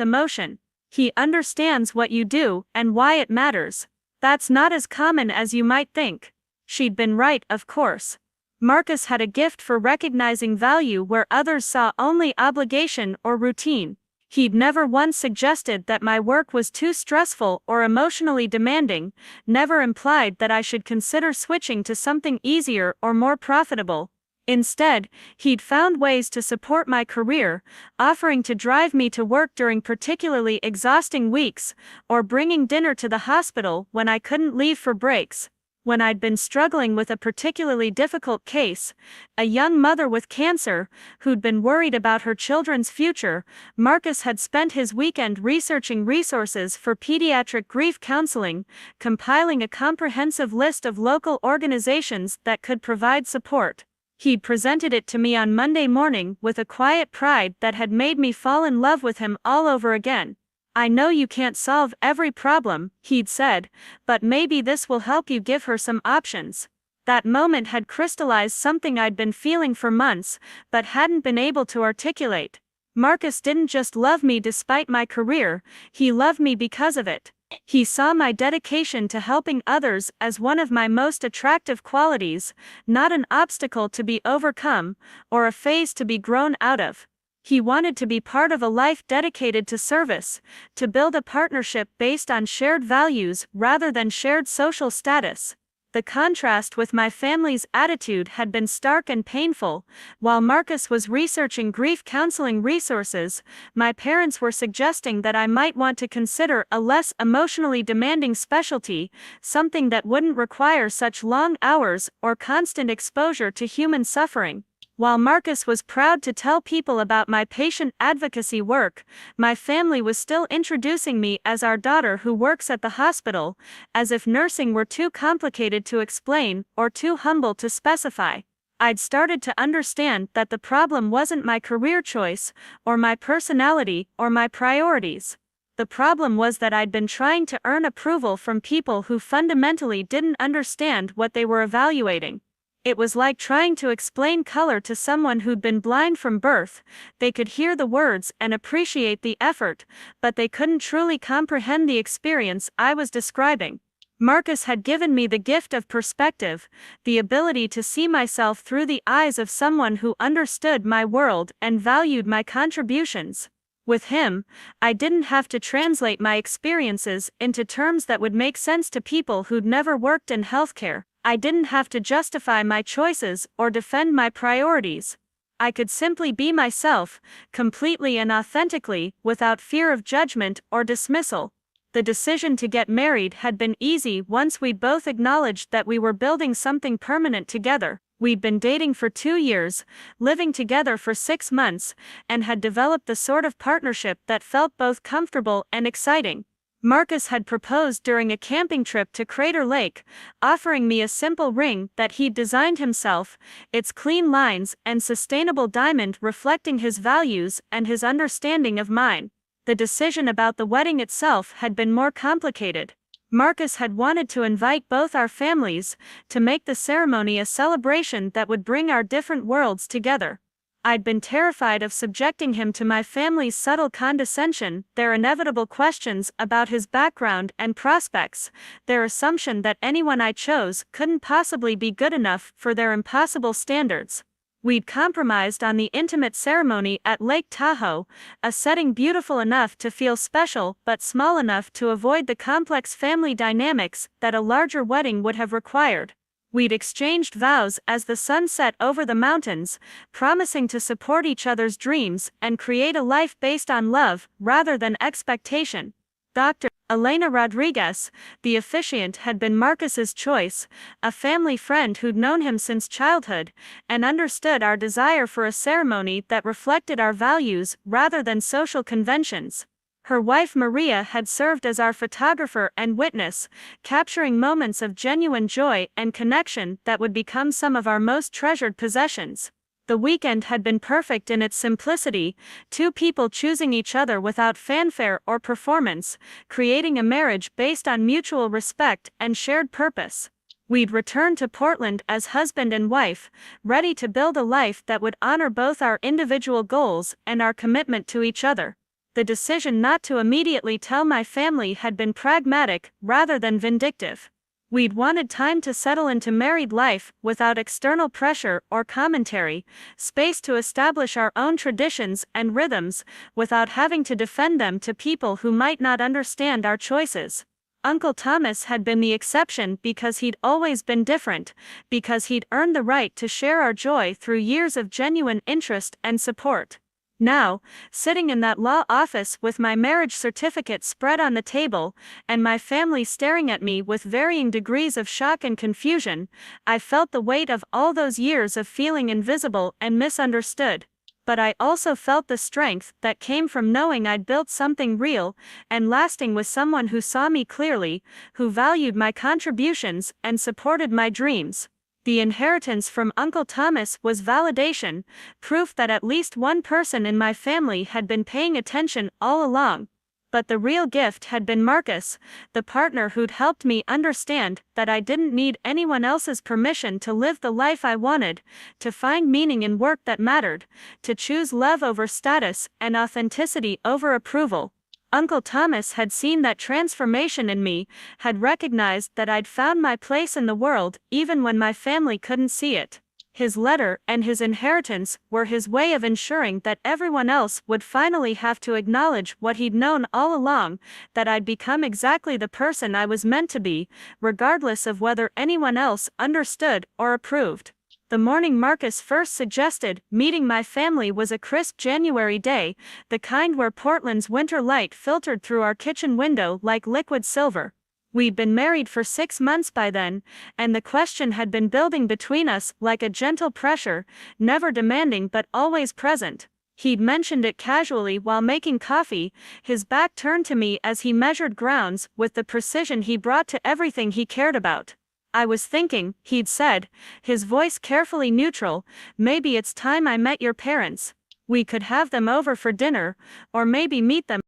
emotion. "He understands what you do and why it matters. That's not as common as you might think." She'd been right, of course. Marcus had a gift for recognizing value where others saw only obligation or routine. He'd never once suggested that my work was too stressful or emotionally demanding, never implied that I should consider switching to something easier or more profitable. Instead, he'd found ways to support my career, offering to drive me to work during particularly exhausting weeks, or bringing dinner to the hospital when I couldn't leave for breaks. When I'd been struggling with a particularly difficult case, a young mother with cancer, who'd been worried about her children's future, Marcus had spent his weekend researching resources for pediatric grief counseling, compiling a comprehensive list of local organizations that could provide support. He'd presented it to me on Monday morning with a quiet pride that had made me fall in love with him all over again. "I know you can't solve every problem," he'd said, "but maybe this will help you give her some options." That moment had crystallized something I'd been feeling for months, but hadn't been able to articulate. Marcus didn't just love me despite my career, he loved me because of it. He saw my dedication to helping others as one of my most attractive qualities, not an obstacle to be overcome, or a phase to be grown out of. He wanted to be part of a life dedicated to service, to build a partnership based on shared values rather than shared social status. The contrast with my family's attitude had been stark and painful. While Marcus was researching grief counseling resources, my parents were suggesting that I might want to consider a less emotionally demanding specialty, something that wouldn't require such long hours or constant exposure to human suffering. While Marcus was proud to tell people about my patient advocacy work, my family was still introducing me as our daughter who works at the hospital, as if nursing were too complicated to explain or too humble to specify. I'd started to understand that the problem wasn't my career choice, or my personality, or my priorities. The problem was that I'd been trying to earn approval from people who fundamentally didn't understand what they were evaluating. It was like trying to explain color to someone who'd been blind from birth. They could hear the words and appreciate the effort, but they couldn't truly comprehend the experience I was describing. Marcus had given me the gift of perspective, the ability to see myself through the eyes of someone who understood my world and valued my contributions. With him, I didn't have to translate my experiences into terms that would make sense to people who'd never worked in healthcare. I didn't have to justify my choices or defend my priorities. I could simply be myself, completely and authentically, without fear of judgment or dismissal. The decision to get married had been easy once we both acknowledged that we were building something permanent together. We'd been dating for 2 years, living together for 6 months, and had developed the sort of partnership that felt both comfortable and exciting. Marcus had proposed during a camping trip to Crater Lake, offering me a simple ring that he'd designed himself, its clean lines and sustainable diamond reflecting his values and his understanding of mine. The decision about the wedding itself had been more complicated. Marcus had wanted to invite both our families, to make the ceremony a celebration that would bring our different worlds together. I'd been terrified of subjecting him to my family's subtle condescension, their inevitable questions about his background and prospects, their assumption that anyone I chose couldn't possibly be good enough for their impossible standards. We'd compromised on the intimate ceremony at Lake Tahoe, a setting beautiful enough to feel special but small enough to avoid the complex family dynamics that a larger wedding would have required. We'd exchanged vows as the sun set over the mountains, promising to support each other's dreams and create a life based on love rather than expectation. Dr. Elena Rodriguez, the officiant, had been Marcus's choice, a family friend who'd known him since childhood, and understood our desire for a ceremony that reflected our values rather than social conventions. Her wife Maria had served as our photographer and witness, capturing moments of genuine joy and connection that would become some of our most treasured possessions. The weekend had been perfect in its simplicity, 2 people choosing each other without fanfare or performance, creating a marriage based on mutual respect and shared purpose. We'd returned to Portland as husband and wife, ready to build a life that would honor both our individual goals and our commitment to each other. The decision not to immediately tell my family had been pragmatic rather than vindictive. We'd wanted time to settle into married life without external pressure or commentary, space to establish our own traditions and rhythms without having to defend them to people who might not understand our choices. Uncle Thomas had been the exception because he'd always been different, because he'd earned the right to share our joy through years of genuine interest and support. Now, sitting in that law office with my marriage certificate spread on the table, and my family staring at me with varying degrees of shock and confusion, I felt the weight of all those years of feeling invisible and misunderstood. But I also felt the strength that came from knowing I'd built something real and lasting with someone who saw me clearly, who valued my contributions and supported my dreams. The inheritance from Uncle Thomas was validation, proof that at least one person in my family had been paying attention all along. But the real gift had been Marcus, the partner who'd helped me understand that I didn't need anyone else's permission to live the life I wanted, to find meaning in work that mattered, to choose love over status and authenticity over approval. Uncle Thomas had seen that transformation in me, had recognized that I'd found my place in the world even when my family couldn't see it. His letter and his inheritance were his way of ensuring that everyone else would finally have to acknowledge what he'd known all along, that I'd become exactly the person I was meant to be, regardless of whether anyone else understood or approved. The morning Marcus first suggested meeting my family was a crisp January day, the kind where Portland's winter light filtered through our kitchen window like liquid silver. We'd been married for 6 months by then, and the question had been building between us like a gentle pressure, never demanding but always present. He'd mentioned it casually while making coffee, his back turned to me as he measured grounds with the precision he brought to everything he cared about. "I was thinking," he'd said, his voice carefully neutral, "maybe it's time I met your parents. We could have them over for dinner, or maybe meet them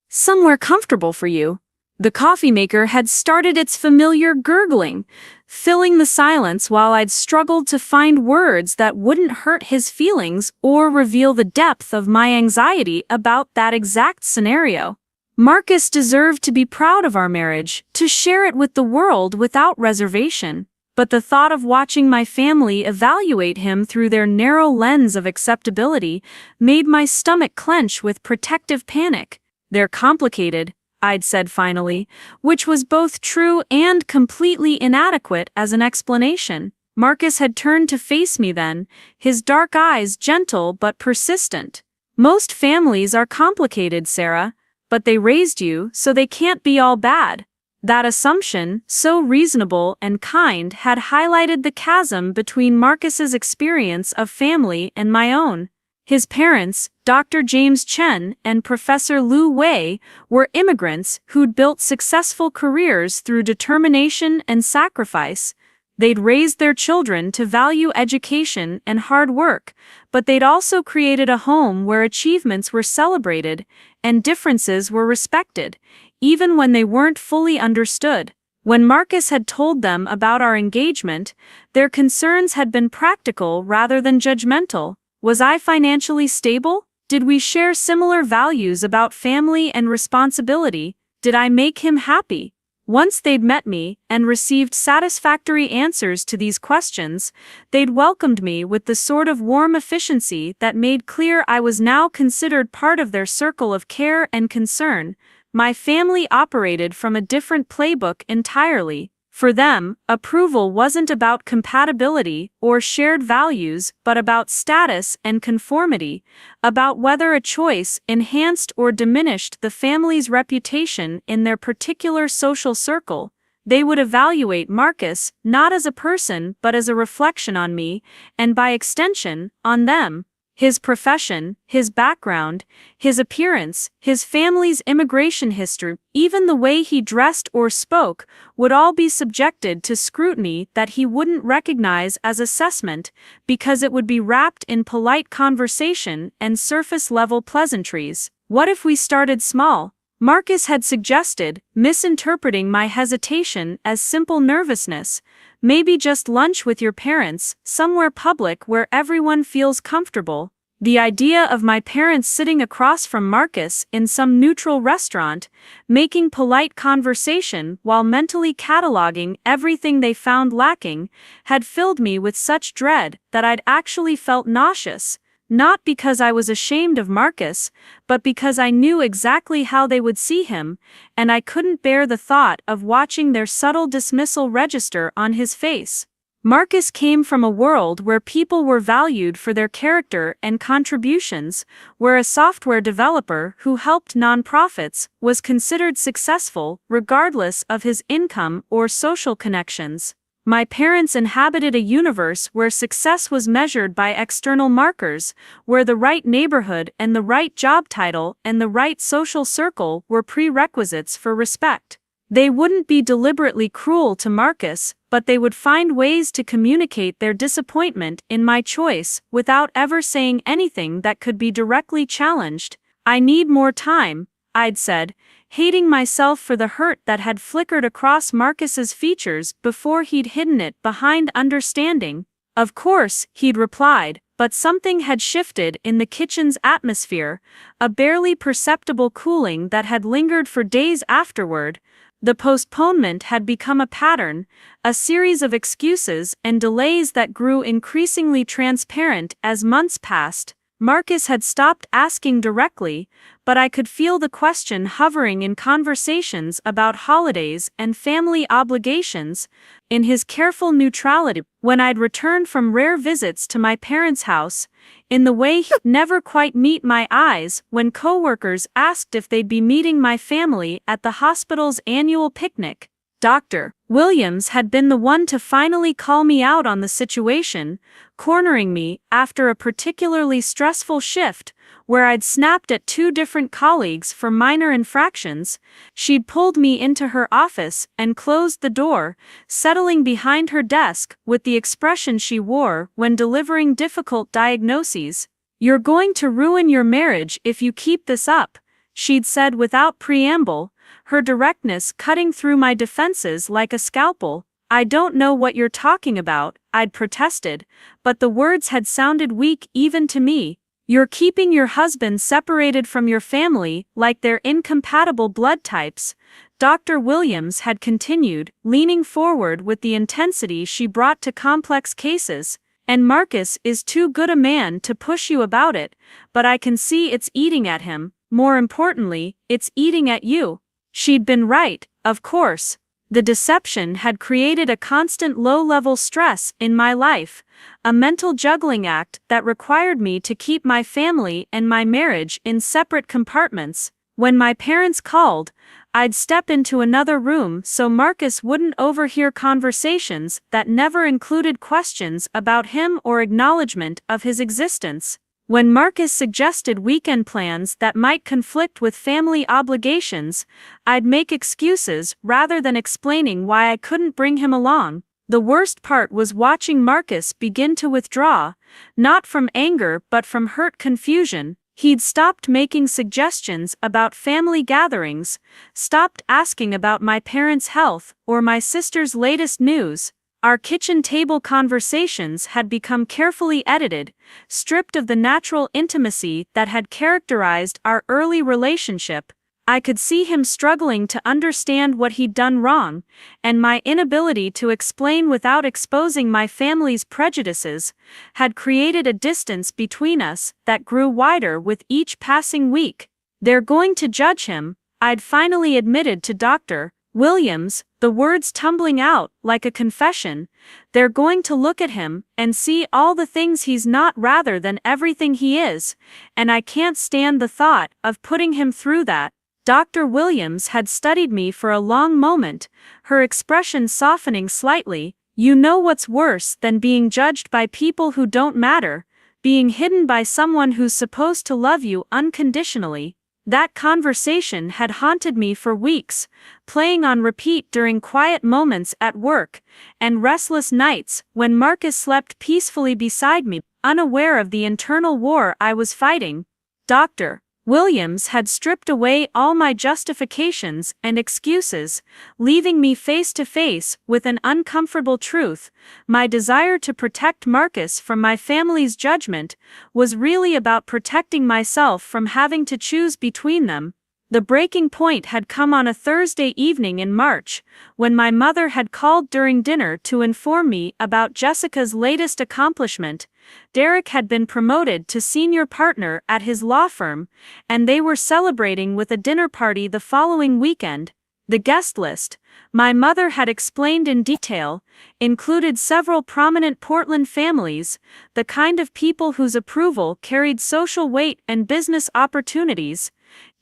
somewhere comfortable for you." The coffee maker had started its familiar gurgling, filling the silence while I'd struggled to find words that wouldn't hurt his feelings or reveal the depth of my anxiety about that exact scenario. Marcus deserved to be proud of our marriage, to share it with the world without reservation. but the thought of watching my family evaluate him through their narrow lens of acceptability made my stomach clench with protective panic. "They're complicated," I'd said finally, which was both true and completely inadequate as an explanation. Marcus had turned to face me then, his dark eyes gentle but persistent. "Most families are complicated, Sarah, but they raised you, so they can't be all bad." That assumption, so reasonable and kind, had highlighted the chasm between Marcus's experience of family and my own. His parents, Dr. James Chen and Professor Lu Wei, were immigrants who'd built successful careers through determination and sacrifice. They'd raised their children to value education and hard work, but they'd also created a home where achievements were celebrated and differences were respected, even when they weren't fully understood. When Marcus had told them about our engagement, their concerns had been practical rather than judgmental. Was I financially stable? Did we share similar values about family and responsibility? Did I make him happy? Once they'd met me and received satisfactory answers to these questions, they'd welcomed me with the sort of warm efficiency that made clear I was now considered part of their circle of care and concern. My family operated from a different playbook entirely. For them, approval wasn't about compatibility or shared values, but about status and conformity, about whether a choice enhanced or diminished the family's reputation in their particular social circle. They would evaluate Marcus not as a person but as a reflection on me, and by extension, on them. His profession, his background, his appearance, his family's immigration history, even the way he dressed or spoke, would all be subjected to scrutiny that he wouldn't recognize as assessment because it would be wrapped in polite conversation and surface-level pleasantries. What if we started small? Marcus had suggested, misinterpreting my hesitation as simple nervousness. Maybe just lunch with your parents, somewhere public where everyone feels comfortable. The idea of my parents sitting across from Marcus in some neutral restaurant, making polite conversation while mentally cataloging everything they found lacking, had filled me with such dread that I'd actually felt nauseous. Not because I was ashamed of Marcus, but because I knew exactly how they would see him, and I couldn't bear the thought of watching their subtle dismissal register on his face. Marcus came from a world where people were valued for their character and contributions, where a software developer who helped nonprofits was considered successful regardless of his income or social connections. My parents inhabited a universe where success was measured by external markers, where the right neighborhood and the right job title and the right social circle were prerequisites for respect. They wouldn't be deliberately cruel to Marcus, but they would find ways to communicate their disappointment in my choice without ever saying anything that could be directly challenged. "I need more time," I'd said, hating myself for the hurt that had flickered across Marcus's features before he'd hidden it behind understanding. "Of course," he'd replied, but something had shifted in the kitchen's atmosphere, a barely perceptible cooling that had lingered for days afterward. The postponement had become a pattern, a series of excuses and delays that grew increasingly transparent as months passed. Marcus had stopped asking directly, but I could feel the question hovering in conversations about holidays and family obligations. In his careful neutrality, when I'd returned from rare visits to my parents' house, in the way he'd never quite meet my eyes when coworkers asked if they'd be meeting my family at the hospital's annual picnic. Dr. Williams had been the one to finally call me out on the situation, cornering me after a particularly stressful shift where I'd snapped at 2 different colleagues for minor infractions. She'd pulled me into her office and closed the door, settling behind her desk with the expression she wore when delivering difficult diagnoses. "You're going to ruin your marriage if you keep this up," she'd said without preamble, her directness cutting through my defenses like a scalpel. "I don't know what you're talking about," I'd protested, but the words had sounded weak even to me. "You're keeping your husband separated from your family like they're incompatible blood types. Dr. Williams had continued, leaning forward with the intensity she brought to complex cases. And Marcus is too good a man to push you about it, but I can see it's eating at him. More importantly, it's eating at you. She'd been right, of course. The deception had created a constant low-level stress in my life, a mental juggling act that required me to keep my family and my marriage in separate compartments. When my parents called, I'd step into another room so Marcus wouldn't overhear conversations that never included questions about him or acknowledgement of his existence. When Marcus suggested weekend plans that might conflict with family obligations, I'd make excuses rather than explaining why I couldn't bring him along. The worst part was watching Marcus begin to withdraw, not from anger but from hurt confusion. He'd stopped making suggestions about family gatherings, stopped asking about my parents' health or my sister's latest news. Our kitchen table conversations had become carefully edited, stripped of the natural intimacy that had characterized our early relationship. I could see him struggling to understand what he'd done wrong, and my inability to explain without exposing my family's prejudices had created a distance between us that grew wider with each passing week. They're going to judge him, I'd finally admitted to Dr. Williams, the words tumbling out like a confession. They're going to look at him and see all the things he's not rather than everything he is, and I can't stand the thought of putting him through that. Dr. Williams had studied me for a long moment, her expression softening slightly. You know what's worse than being judged by people who don't matter, being hidden by someone who's supposed to love you unconditionally. That conversation had haunted me for weeks, playing on repeat during quiet moments at work, and restless nights when Marcus slept peacefully beside me, unaware of the internal war I was fighting. Dr. Williams had stripped away all my justifications and excuses, leaving me face to face with an uncomfortable truth. My desire to protect Marcus from my family's judgment was really about protecting myself from having to choose between them. The breaking point had come on a Thursday evening in March, when my mother had called during dinner to inform me about Jessica's latest accomplishment. Derek had been promoted to senior partner at his law firm, and they were celebrating with a dinner party the following weekend. The guest list, my mother had explained in detail, included several prominent Portland families, the kind of people whose approval carried social weight and business opportunities.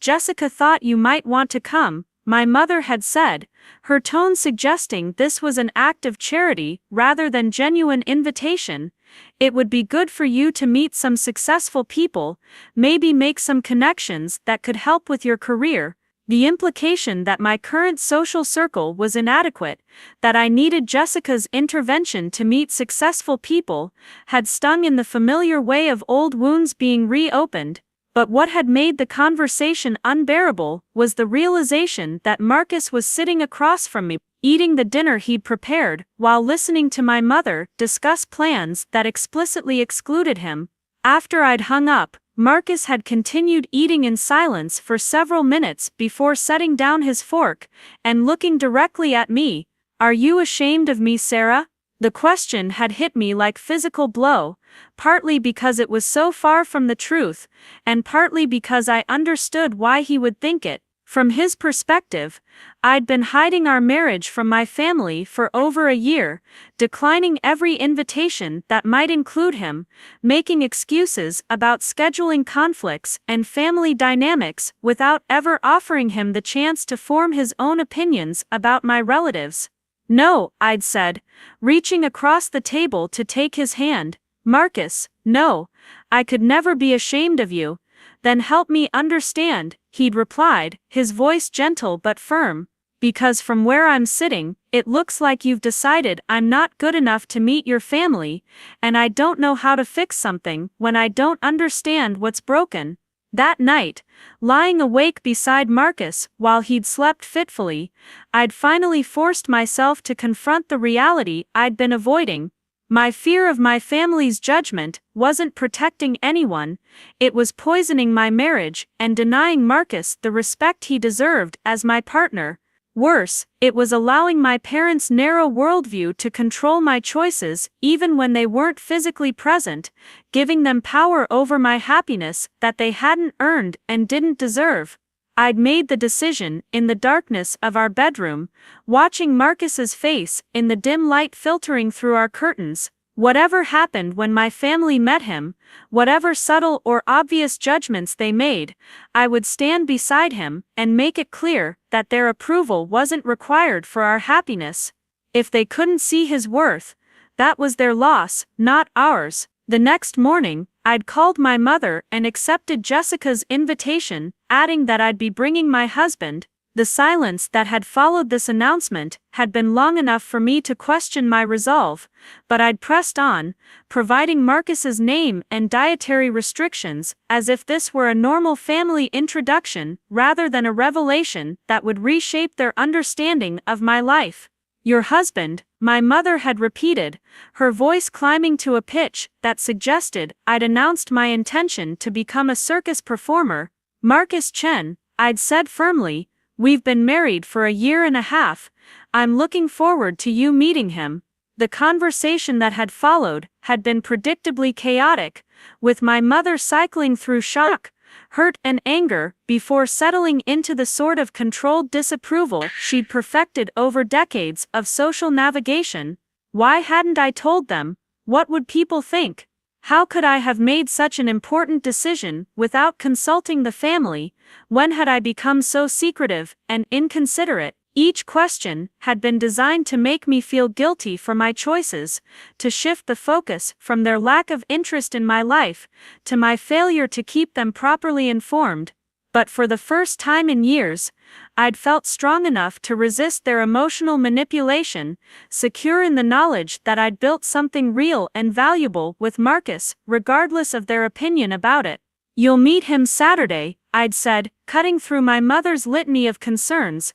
Jessica thought you might want to come, my mother had said, her tone suggesting this was an act of charity rather than genuine invitation. It would be good for you to meet some successful people, maybe make some connections that could help with your career. The implication that my current social circle was inadequate, that I needed Jessica's intervention to meet successful people, had stung in the familiar way of old wounds being reopened. But what had made the conversation unbearable was the realization that Marcus was sitting across from me, eating the dinner he'd prepared, while listening to my mother discuss plans that explicitly excluded him. After I'd hung up, Marcus had continued eating in silence for several minutes before setting down his fork and looking directly at me. Are you ashamed of me, Sarah? The question had hit me like physical blow, partly because it was so far from the truth, and partly because I understood why he would think it. From his perspective, I'd been hiding our marriage from my family for over a year, declining every invitation that might include him, making excuses about scheduling conflicts and family dynamics without ever offering him the chance to form his own opinions about my relatives. No, I'd said, reaching across the table to take his hand. Marcus, no, I could never be ashamed of you. Then help me understand, he'd replied, his voice gentle but firm. Because from where I'm sitting, it looks like you've decided I'm not good enough to meet your family, and I don't know how to fix something when I don't understand what's broken. That night, lying awake beside Marcus while he'd slept fitfully, I'd finally forced myself to confront the reality I'd been avoiding. My fear of my family's judgment wasn't protecting anyone, it was poisoning my marriage and denying Marcus the respect he deserved as my partner. Worse, it was allowing my parents' narrow worldview to control my choices even when they weren't physically present, giving them power over my happiness that they hadn't earned and didn't deserve. I'd made the decision in the darkness of our bedroom, watching Marcus's face in the dim light filtering through our curtains. Whatever happened when my family met him, whatever subtle or obvious judgments they made, I would stand beside him and make it clear that their approval wasn't required for our happiness. If they couldn't see his worth, that was their loss, not ours. The next morning, I'd called my mother and accepted Jessica's invitation, adding that I'd be bringing my husband. The silence that had followed this announcement had been long enough for me to question my resolve, but I'd pressed on, providing Marcus's name and dietary restrictions as if this were a normal family introduction rather than a revelation that would reshape their understanding of my life. "Your husband," my mother had repeated, her voice climbing to a pitch that suggested I'd announced my intention to become a circus performer. "Marcus Chen," I'd said firmly. "We've been married for a year and a half. I'm looking forward to you meeting him." The conversation that had followed had been predictably chaotic, with my mother cycling through shock, hurt, and anger before settling into the sort of controlled disapproval she'd perfected over decades of social navigation. Why hadn't I told them? What would people think? How could I have made such an important decision without consulting the family? When had I become so secretive and inconsiderate? Each question had been designed to make me feel guilty for my choices, to shift the focus from their lack of interest in my life to my failure to keep them properly informed. But for the first time in years, I'd felt strong enough to resist their emotional manipulation, secure in the knowledge that I'd built something real and valuable with Marcus, regardless of their opinion about it. "You'll meet him Saturday," I'd said, cutting through my mother's litany of concerns.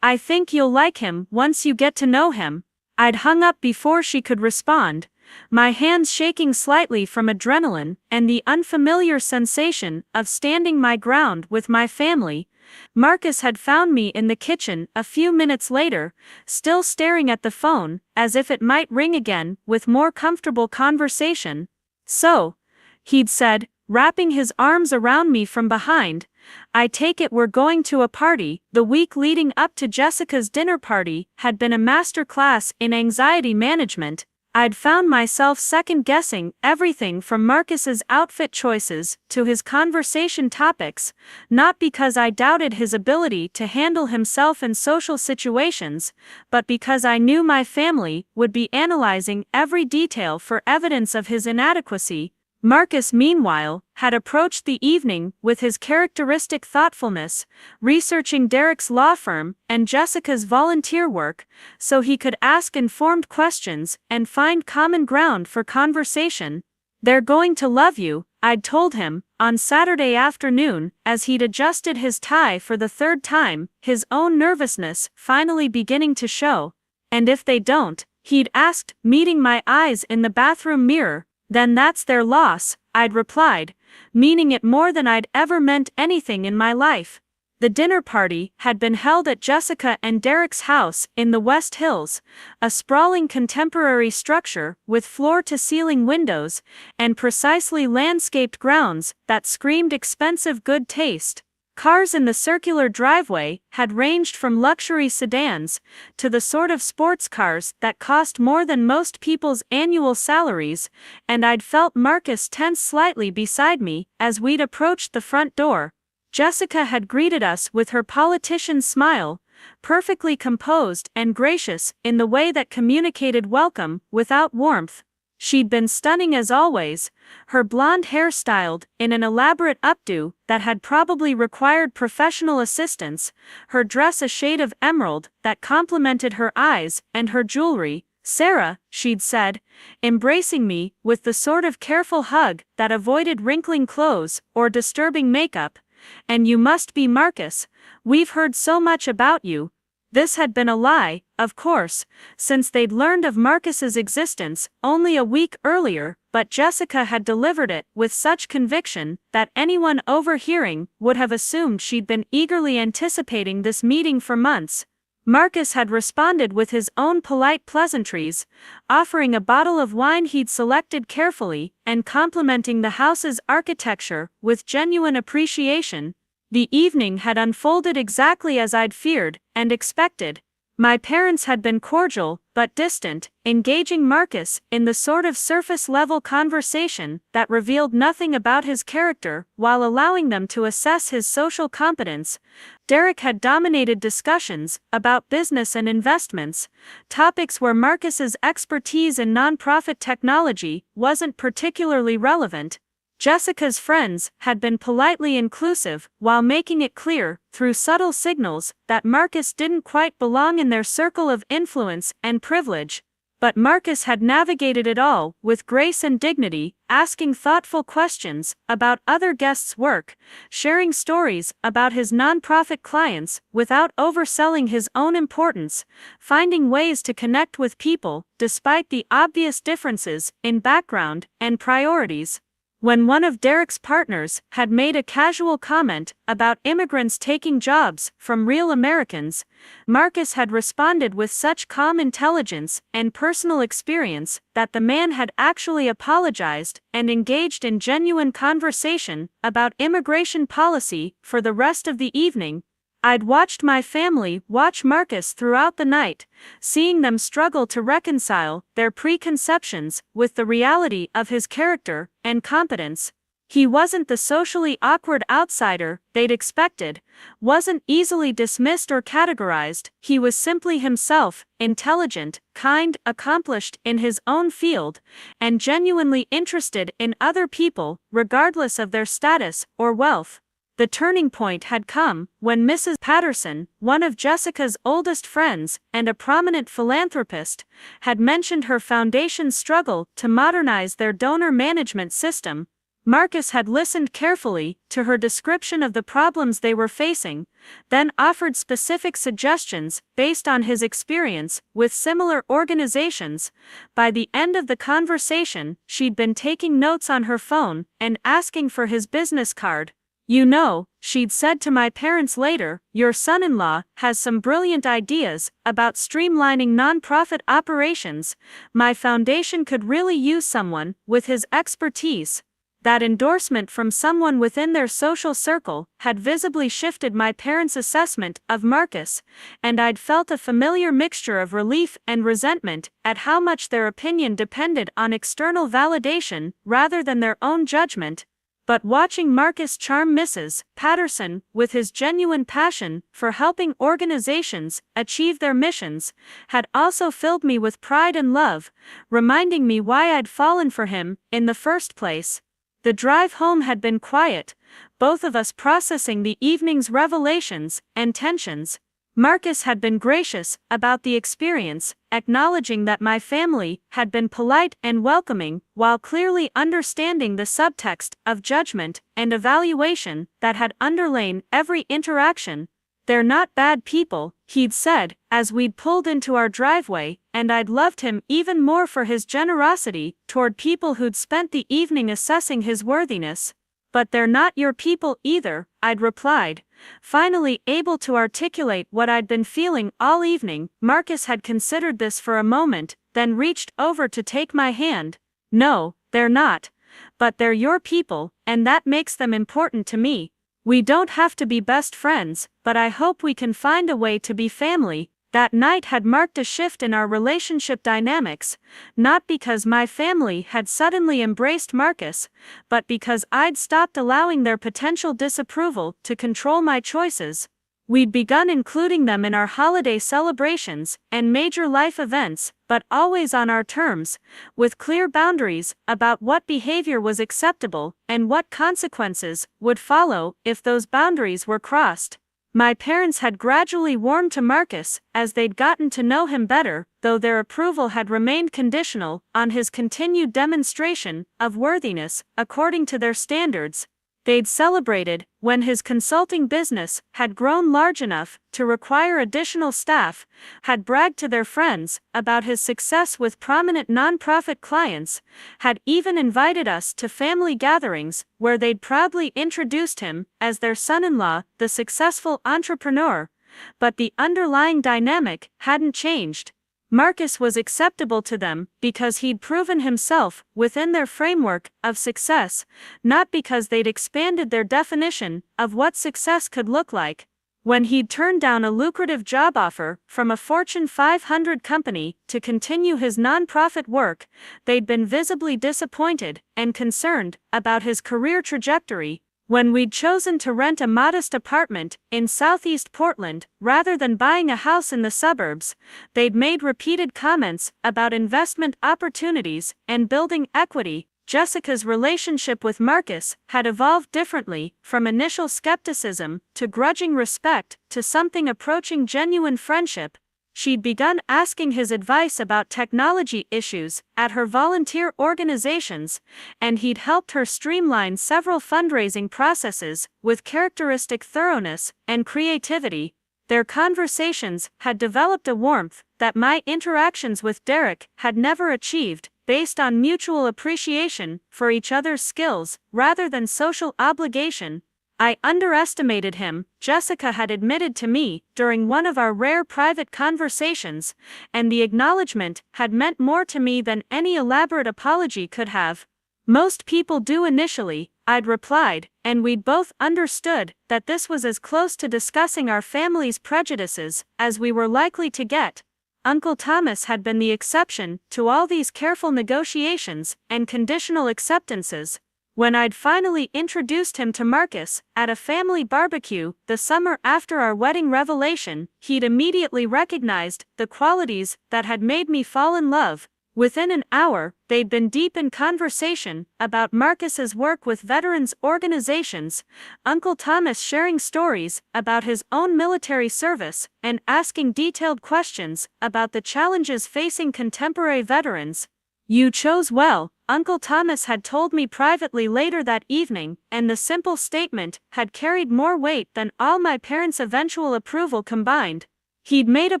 "I think you'll like him once you get to know him." I'd hung up before she could respond, my hands shaking slightly from adrenaline and the unfamiliar sensation of standing my ground with my family. Marcus had found me in the kitchen a few minutes later, still staring at the phone, as if it might ring again with more comfortable conversation. "So," he'd said, wrapping his arms around me from behind, "I take it we're going to a party." The week leading up to Jessica's dinner party had been a master class in anxiety management. I'd found myself second-guessing everything from Marcus's outfit choices to his conversation topics, not because I doubted his ability to handle himself in social situations, but because I knew my family would be analyzing every detail for evidence of his inadequacy. Marcus, meanwhile, had approached the evening with his characteristic thoughtfulness, researching Derek's law firm and Jessica's volunteer work, so he could ask informed questions and find common ground for conversation. "They're going to love you," I'd told him, on Saturday afternoon, as he'd adjusted his tie for the third time, his own nervousness finally beginning to show. "And if they don't," he'd asked, meeting my eyes in the bathroom mirror, "then that's their loss," I'd replied, meaning it more than I'd ever meant anything in my life. The dinner party had been held at Jessica and Derek's house in the West Hills, a sprawling contemporary structure with floor-to-ceiling windows and precisely landscaped grounds that screamed expensive good taste. Cars in the circular driveway had ranged from luxury sedans to the sort of sports cars that cost more than most people's annual salaries, and I'd felt Marcus tense slightly beside me as we'd approached the front door. Jessica had greeted us with her politician's smile, perfectly composed and gracious in the way that communicated welcome without warmth. She'd been stunning as always, her blonde hair styled in an elaborate updo that had probably required professional assistance, her dress a shade of emerald that complemented her eyes and her jewelry. "Sarah," she'd said, embracing me with the sort of careful hug that avoided wrinkling clothes or disturbing makeup, "and you must be Marcus. We've heard so much about you." This had been a lie, of course, since they'd learned of Marcus's existence only a week earlier, but Jessica had delivered it with such conviction that anyone overhearing would have assumed she'd been eagerly anticipating this meeting for months. Marcus had responded with his own polite pleasantries, offering a bottle of wine he'd selected carefully and complimenting the house's architecture with genuine appreciation. The evening had unfolded exactly as I'd feared and expected. My parents had been cordial but distant, engaging Marcus in the sort of surface-level conversation that revealed nothing about his character while allowing them to assess his social competence. Derek had dominated discussions about business and investments, topics where Marcus's expertise in nonprofit technology wasn't particularly relevant. Jessica's friends had been politely inclusive while making it clear, through subtle signals, that Marcus didn't quite belong in their circle of influence and privilege. But Marcus had navigated it all with grace and dignity, asking thoughtful questions about other guests' work, sharing stories about his nonprofit clients without overselling his own importance, finding ways to connect with people despite the obvious differences in background and priorities. When one of Derek's partners had made a casual comment about immigrants taking jobs from real Americans, Marcus had responded with such calm intelligence and personal experience that the man had actually apologized and engaged in genuine conversation about immigration policy for the rest of the evening. I'd watched my family watch Marcus throughout the night, seeing them struggle to reconcile their preconceptions with the reality of his character and competence. He wasn't the socially awkward outsider they'd expected, wasn't easily dismissed or categorized. He was simply himself, intelligent, kind, accomplished in his own field, and genuinely interested in other people, regardless of their status or wealth. The turning point had come when Mrs. Patterson, one of Jessica's oldest friends and a prominent philanthropist, had mentioned her foundation's struggle to modernize their donor management system. Marcus had listened carefully to her description of the problems they were facing, then offered specific suggestions based on his experience with similar organizations. By the end of the conversation, she'd been taking notes on her phone and asking for his business card. "You know," she'd said to my parents later, "your son-in-law has some brilliant ideas about streamlining nonprofit operations. My foundation could really use someone with his expertise." That endorsement from someone within their social circle had visibly shifted my parents' assessment of Marcus, and I'd felt a familiar mixture of relief and resentment at how much their opinion depended on external validation rather than their own judgment. But watching Marcus charm Mrs. Patterson with his genuine passion for helping organizations achieve their missions had also filled me with pride and love, reminding me why I'd fallen for him in the first place. The drive home had been quiet, both of us processing the evening's revelations and tensions. Marcus had been gracious about the experience, acknowledging that my family had been polite and welcoming, while clearly understanding the subtext of judgment and evaluation that had underlain every interaction. "They're not bad people," he'd said, as we'd pulled into our driveway, and I'd loved him even more for his generosity toward people who'd spent the evening assessing his worthiness. "But they're not your people either," I'd replied, finally able to articulate what I'd been feeling all evening. Marcus had considered this for a moment, then reached over to take my hand. "No, they're not. But they're your people, and that makes them important to me. We don't have to be best friends, but I hope we can find a way to be family." That night had marked a shift in our relationship dynamics, not because my family had suddenly embraced Marcus, but because I'd stopped allowing their potential disapproval to control my choices. We'd begun including them in our holiday celebrations and major life events, but always on our terms, with clear boundaries about what behavior was acceptable and what consequences would follow if those boundaries were crossed. My parents had gradually warmed to Marcus as they'd gotten to know him better, though their approval had remained conditional on his continued demonstration of worthiness according to their standards. They'd celebrated when his consulting business had grown large enough to require additional staff, had bragged to their friends about his success with prominent nonprofit clients, had even invited us to family gatherings where they'd proudly introduced him as their son-in-law, the successful entrepreneur. but the underlying dynamic hadn't changed. Marcus was acceptable to them because he'd proven himself within their framework of success, not because they'd expanded their definition of what success could look like. When he'd turned down a lucrative job offer from a Fortune 500 company to continue his nonprofit work, they'd been visibly disappointed and concerned about his career trajectory. When we'd chosen to rent a modest apartment in Southeast Portland rather than buying a house in the suburbs, they'd made repeated comments about investment opportunities and building equity. Jessica's relationship with Marcus had evolved differently, from initial skepticism to grudging respect to something approaching genuine friendship. She'd begun asking his advice about technology issues at her volunteer organizations, and he'd helped her streamline several fundraising processes with characteristic thoroughness and creativity. Their conversations had developed a warmth that my interactions with Derek had never achieved, based on mutual appreciation for each other's skills rather than social obligation. I underestimated him, Jessica had admitted to me during one of our rare private conversations, and the acknowledgement had meant more to me than any elaborate apology could have. Most people do initially, I'd replied, and we'd both understood that this was as close to discussing our family's prejudices as we were likely to get. Uncle Thomas had been the exception to all these careful negotiations and conditional acceptances. When I'd finally introduced him to Marcus at a family barbecue the summer after our wedding revelation, he'd immediately recognized the qualities that had made me fall in love. Within an hour, they'd been deep in conversation about Marcus's work with veterans organizations, Uncle Thomas sharing stories about his own military service and asking detailed questions about the challenges facing contemporary veterans. "You chose well," Uncle Thomas had told me privately later that evening, and the simple statement had carried more weight than all my parents' eventual approval combined. He'd made a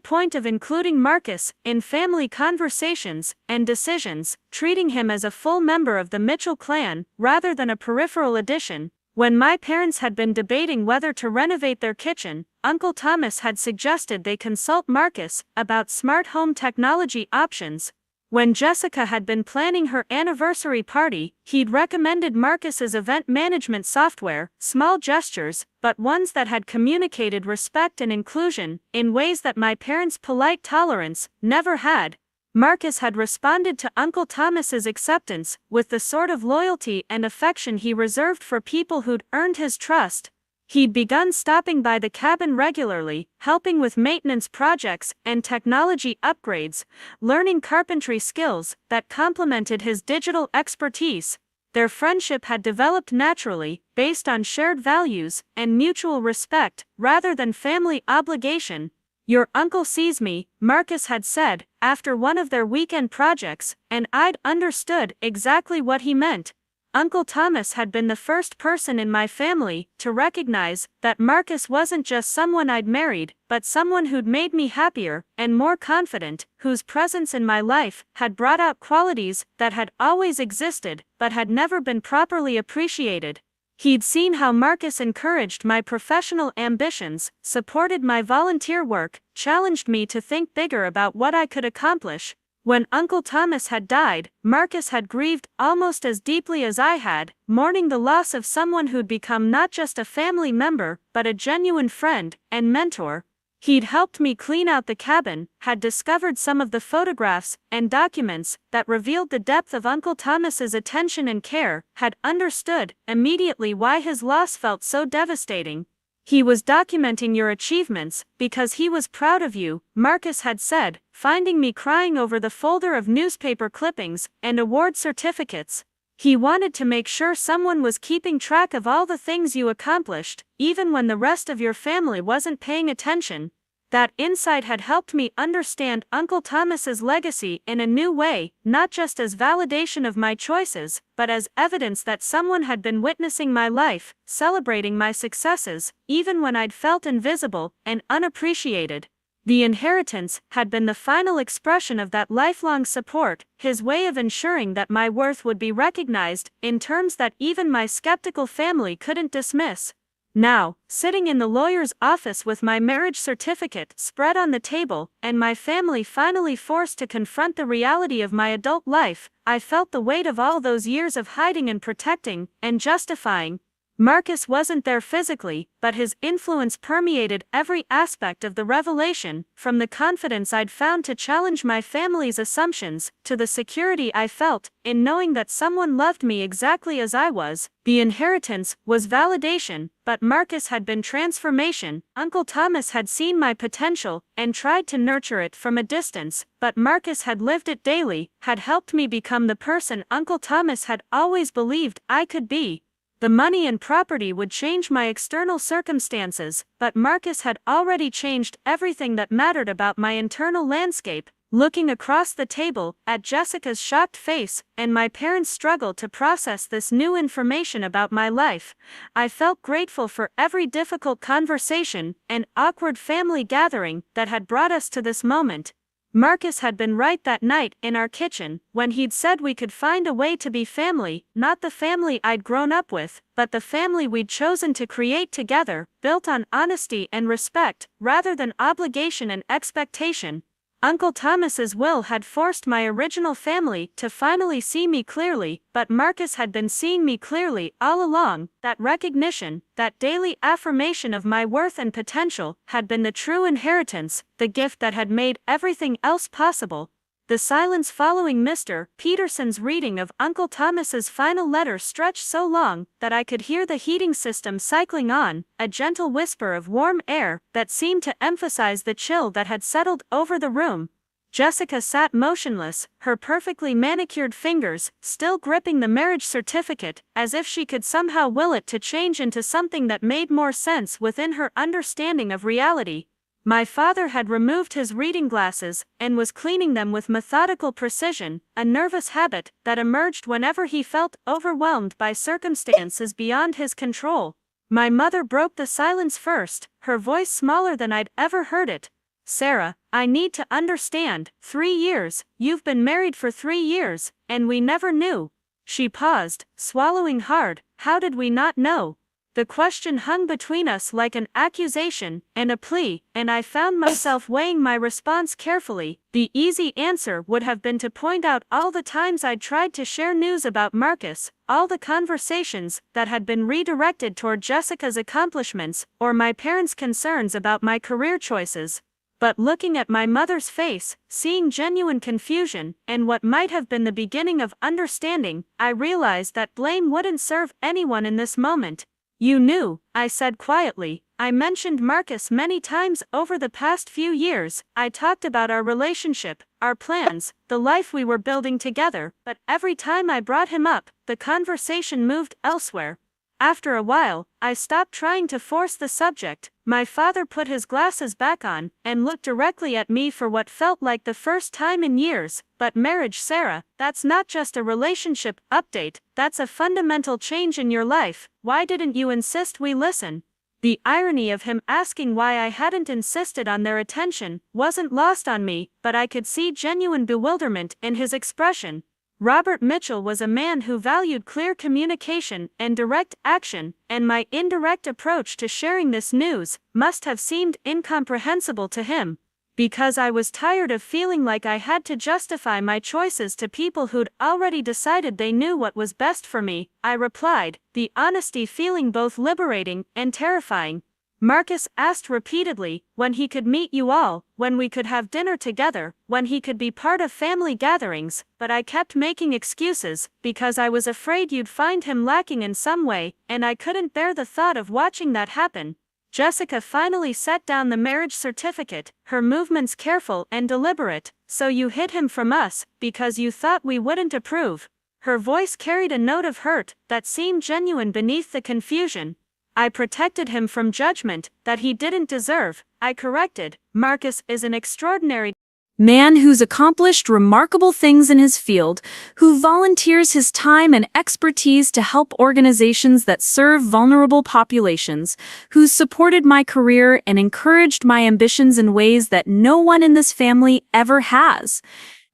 point of including Marcus in family conversations and decisions, treating him as a full member of the Mitchell clan rather than a peripheral addition. When my parents had been debating whether to renovate their kitchen, Uncle Thomas had suggested they consult Marcus about smart home technology options. When Jessica had been planning her anniversary party, he'd recommended Marcus's event management software, small gestures, but ones that had communicated respect and inclusion in ways that my parents' polite tolerance never had. Marcus had responded to Uncle Thomas's acceptance with the sort of loyalty and affection he reserved for people who'd earned his trust. He'd begun stopping by the cabin regularly, helping with maintenance projects and technology upgrades, learning carpentry skills that complemented his digital expertise. Their friendship had developed naturally, based on shared values and mutual respect, rather than family obligation. "Your uncle sees me," Marcus had said, after one of their weekend projects, and I'd understood exactly what he meant. Uncle Thomas had been the first person in my family to recognize that Marcus wasn't just someone I'd married, but someone who'd made me happier and more confident, whose presence in my life had brought out qualities that had always existed but had never been properly appreciated. He'd seen how Marcus encouraged my professional ambitions, supported my volunteer work, challenged me to think bigger about what I could accomplish. When Uncle Thomas had died, Marcus had grieved almost as deeply as I had, mourning the loss of someone who'd become not just a family member, but a genuine friend and mentor. He'd helped me clean out the cabin, had discovered some of the photographs and documents that revealed the depth of Uncle Thomas's attention and care, had understood immediately why his loss felt so devastating. "He was documenting your achievements because he was proud of you," Marcus had said, finding me crying over the folder of newspaper clippings and award certificates. "He wanted to make sure someone was keeping track of all the things you accomplished, even when the rest of your family wasn't paying attention." That insight had helped me understand Uncle Thomas's legacy in a new way, not just as validation of my choices, but as evidence that someone had been witnessing my life, celebrating my successes, even when I'd felt invisible and unappreciated. The inheritance had been the final expression of that lifelong support, his way of ensuring that my worth would be recognized in terms that even my skeptical family couldn't dismiss. Now, sitting in the lawyer's office with my marriage certificate spread on the table, and my family finally forced to confront the reality of my adult life, I felt the weight of all those years of hiding and protecting, and justifying. Marcus wasn't there physically, but his influence permeated every aspect of the revelation, from the confidence I'd found to challenge my family's assumptions, to the security I felt in knowing that someone loved me exactly as I was. The inheritance was validation, but Marcus had been transformation. Uncle Thomas had seen my potential and tried to nurture it from a distance, but Marcus had lived it daily, had helped me become the person Uncle Thomas had always believed I could be. The money and property would change my external circumstances, but Marcus had already changed everything that mattered about my internal landscape. Looking across the table at Jessica's shocked face and my parents' struggle to process this new information about my life, I felt grateful for every difficult conversation and awkward family gathering that had brought us to this moment. Marcus had been right that night in our kitchen, when he'd said we could find a way to be family, not the family I'd grown up with, but the family we'd chosen to create together, built on honesty and respect, rather than obligation and expectation. Uncle Thomas's will had forced my original family to finally see me clearly, but Marcus had been seeing me clearly all along. That recognition, that daily affirmation of my worth and potential, had been the true inheritance, the gift that had made everything else possible. The silence following Mr. Peterson's reading of Uncle Thomas's final letter stretched so long that I could hear the heating system cycling on, a gentle whisper of warm air that seemed to emphasize the chill that had settled over the room. Jessica sat motionless, her perfectly manicured fingers still gripping the marriage certificate, as if she could somehow will it to change into something that made more sense within her understanding of reality. My father had removed his reading glasses and was cleaning them with methodical precision, a nervous habit that emerged whenever he felt overwhelmed by circumstances beyond his control. My mother broke the silence first, her voice smaller than I'd ever heard it. "Sarah, I need to understand. 3 years, you've been married for 3 years, and we never knew." She paused, swallowing hard. How did we not know? The question hung between us like an accusation and a plea, and I found myself weighing my response carefully. The easy answer would have been to point out all the times I'd tried to share news about Marcus, all the conversations that had been redirected toward Jessica's accomplishments, or my parents' concerns about my career choices. But looking at my mother's face, seeing genuine confusion, and what might have been the beginning of understanding, I realized that blame wouldn't serve anyone in this moment. "You knew," I said quietly. "I mentioned Marcus many times over the past few years. I talked about our relationship, our plans, the life we were building together, but every time I brought him up, the conversation moved elsewhere." After a while, I stopped trying to force the subject. My father put his glasses back on and looked directly at me for what felt like the first time in years. "But marriage, Sarah, that's not just a relationship update, that's a fundamental change in your life. Why didn't you insist we listen?" The irony of him asking why I hadn't insisted on their attention wasn't lost on me, but I could see genuine bewilderment in his expression. Robert Mitchell was a man who valued clear communication and direct action, and my indirect approach to sharing this news must have seemed incomprehensible to him. Because I was tired of feeling like I had to justify my choices to people who'd already decided they knew what was best for me, I replied, the honesty feeling both liberating and terrifying. "Marcus asked repeatedly when he could meet you all, when we could have dinner together, when he could be part of family gatherings, but I kept making excuses, because I was afraid you'd find him lacking in some way, and I couldn't bear the thought of watching that happen." Jessica finally set down the marriage certificate, her movements careful and deliberate. "So you hid him from us, because you thought we wouldn't approve." Her voice carried a note of hurt that seemed genuine beneath the confusion. "I protected him from judgment that he didn't deserve," I corrected. "Marcus is an extraordinary man who's accomplished remarkable things in his field, who volunteers his time and expertise to help organizations that serve vulnerable populations, who's supported my career and encouraged my ambitions in ways that no one in this family ever has.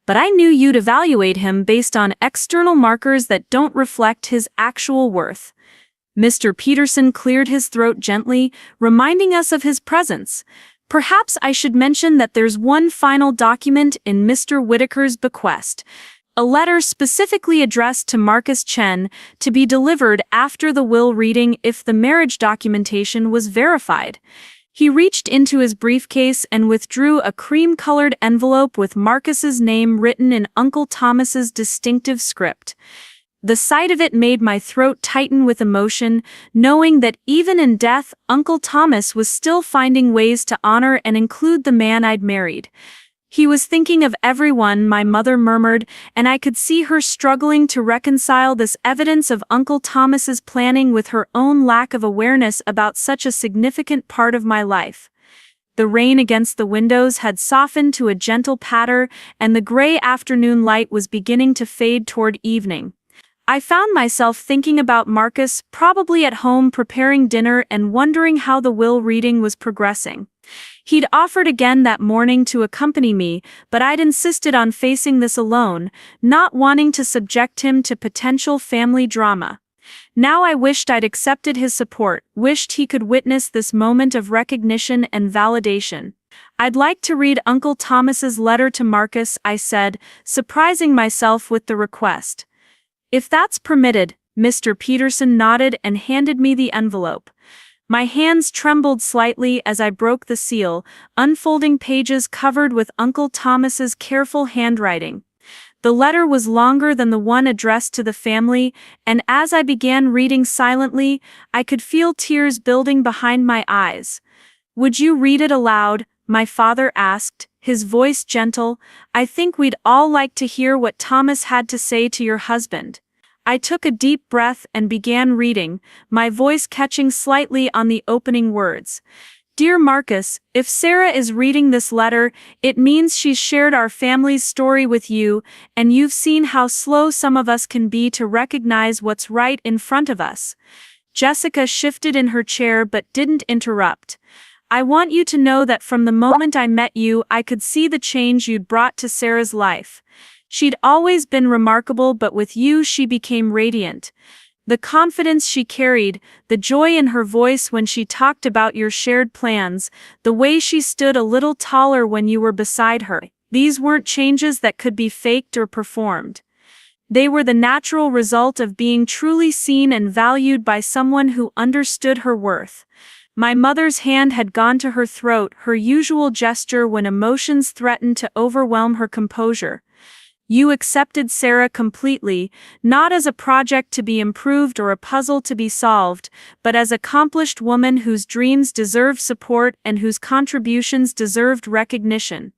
But I knew you'd evaluate him based on external markers that don't reflect his actual worth." Mr. Peterson cleared his throat gently, reminding us of his presence. Perhaps I should mention that there's one final document in Mr. Whitaker's bequest. A letter specifically addressed to Marcus Chen to be delivered after the will reading if the marriage documentation was verified. He reached into his briefcase and withdrew a cream-colored envelope with Marcus's name written in Uncle Thomas's distinctive script. The sight of it made my throat tighten with emotion, knowing that even in death, Uncle Thomas was still finding ways to honor and include the man I'd married. He was thinking of everyone, my mother murmured, and I could see her struggling to reconcile this evidence of Uncle Thomas's planning with her own lack of awareness about such a significant part of my life. The rain against the windows had softened to a gentle patter, and the gray afternoon light was beginning to fade toward evening. I found myself thinking about Marcus, probably at home preparing dinner and wondering how the will reading was progressing. He'd offered again that morning to accompany me, but I'd insisted on facing this alone, not wanting to subject him to potential family drama. Now I wished I'd accepted his support, wished he could witness this moment of recognition and validation. I'd like to read Uncle Thomas's letter to Marcus, I said, surprising myself with the request. If that's permitted, Mr. Peterson nodded and handed me the envelope. My hands trembled slightly as I broke the seal, unfolding pages covered with Uncle Thomas's careful handwriting. The letter was longer than the one addressed to the family, and as I began reading silently, I could feel tears building behind my eyes. "Would you read it aloud?" my father asked, his voice gentle. "I think we'd all like to hear what Thomas had to say to your husband." I took a deep breath and began reading, my voice catching slightly on the opening words. "Dear Marcus, if Sarah is reading this letter, it means she's shared our family's story with you, and you've seen how slow some of us can be to recognize what's right in front of us." Jessica shifted in her chair but didn't interrupt. "I want you to know that from the moment I met you, I could see the change you'd brought to Sarah's life. She'd always been remarkable, but with you she became radiant. The confidence she carried, the joy in her voice when she talked about your shared plans, the way she stood a little taller when you were beside her, these weren't changes that could be faked or performed. They were the natural result of being truly seen and valued by someone who understood her worth." My mother's hand had gone to her throat, her usual gesture when emotions threatened to overwhelm her composure. "You accepted Sarah completely, not as a project to be improved or a puzzle to be solved, but as an accomplished woman whose dreams deserved support and whose contributions deserved recognition.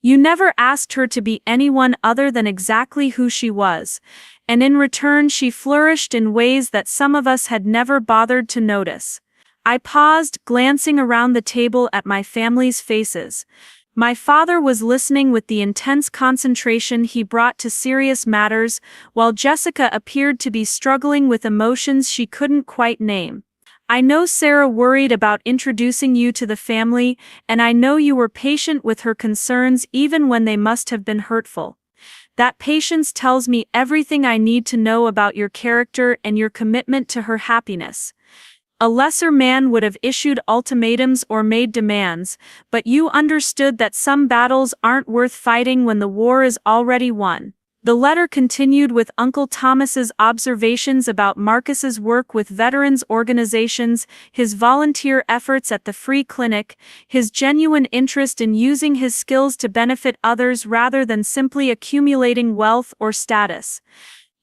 You never asked her to be anyone other than exactly who she was, and in return she flourished in ways that some of us had never bothered to notice." I paused, glancing around the table at my family's faces. My father was listening with the intense concentration he brought to serious matters, while Jessica appeared to be struggling with emotions she couldn't quite name. "I know Sarah worried about introducing you to the family, and I know you were patient with her concerns even when they must have been hurtful. That patience tells me everything I need to know about your character and your commitment to her happiness. A lesser man would have issued ultimatums or made demands, but you understood that some battles aren't worth fighting when the war is already won." The letter continued with Uncle Thomas's observations about Marcus's work with veterans organizations, his volunteer efforts at the free clinic, his genuine interest in using his skills to benefit others rather than simply accumulating wealth or status.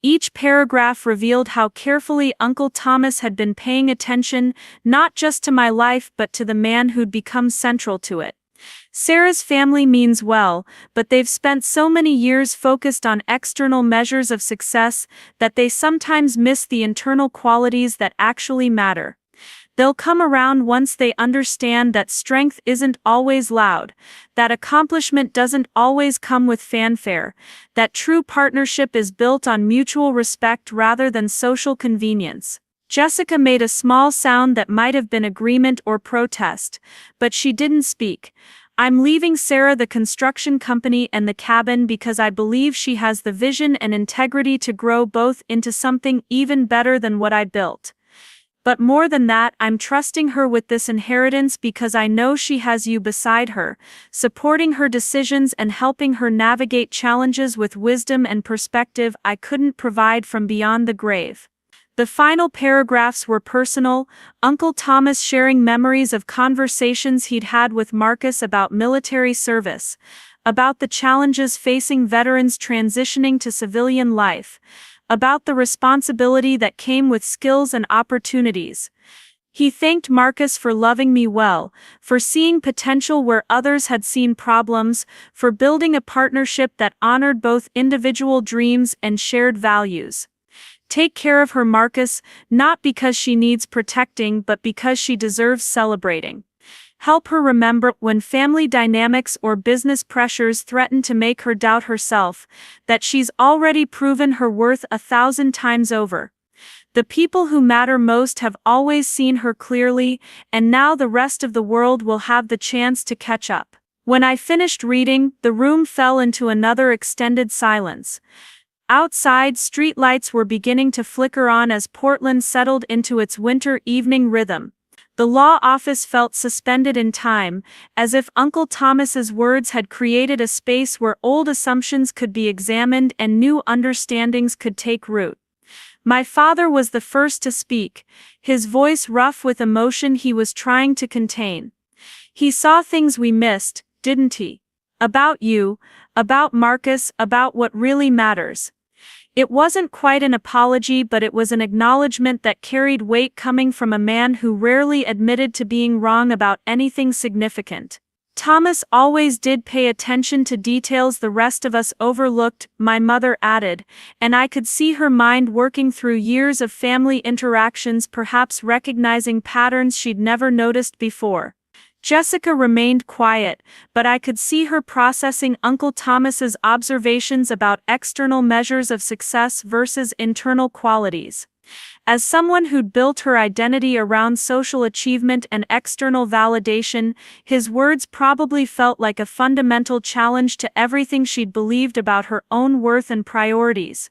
Each paragraph revealed how carefully Uncle Thomas had been paying attention, not just to my life but to the man who'd become central to it. "Sarah's family means well, but they've spent so many years focused on external measures of success that they sometimes miss the internal qualities that actually matter. They'll come around once they understand that strength isn't always loud, that accomplishment doesn't always come with fanfare, that true partnership is built on mutual respect rather than social convenience." Jessica made a small sound that might have been agreement or protest, but she didn't speak. "I'm leaving Sarah the construction company and the cabin because I believe she has the vision and integrity to grow both into something even better than what I built." But more than that, I'm trusting her with this inheritance because I know she has you beside her, supporting her decisions and helping her navigate challenges with wisdom and perspective I couldn't provide from beyond the grave." The final paragraphs were personal, Uncle Thomas sharing memories of conversations he'd had with Marcus about military service, about the challenges facing veterans transitioning to civilian life, about the responsibility that came with skills and opportunities. He thanked Marcus for loving me well, for seeing potential where others had seen problems, for building a partnership that honored both individual dreams and shared values. "Take care of her, Marcus, not because she needs protecting but because she deserves celebrating. Help her remember when family dynamics or business pressures threaten to make her doubt herself, that she's already proven her worth 1,000 times over. The people who matter most have always seen her clearly, and now the rest of the world will have the chance to catch up." When I finished reading, the room fell into another extended silence. Outside, streetlights were beginning to flicker on as Portland settled into its winter evening rhythm. The law office felt suspended in time, as if Uncle Thomas's words had created a space where old assumptions could be examined and new understandings could take root. My father was the first to speak, his voice rough with emotion he was trying to contain. "He saw things we missed, didn't he? About you, about Marcus, about what really matters." It wasn't quite an apology, but it was an acknowledgement that carried weight coming from a man who rarely admitted to being wrong about anything significant. "Thomas always did pay attention to details the rest of us overlooked," my mother added, and I could see her mind working through years of family interactions, perhaps recognizing patterns she'd never noticed before. Jessica remained quiet, but I could see her processing Uncle Thomas's observations about external measures of success versus internal qualities. As someone who'd built her identity around social achievement and external validation, his words probably felt like a fundamental challenge to everything she'd believed about her own worth and priorities.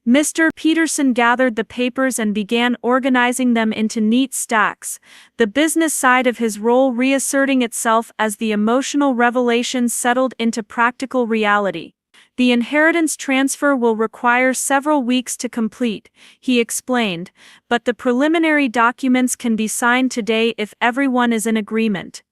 Mr. Peterson gathered the papers and began organizing them into neat stacks, the business side of his role reasserting itself as the emotional revelations settled into practical reality. "The inheritance transfer will require several weeks to complete," he explained, "but the preliminary documents can be signed today if everyone is in agreement."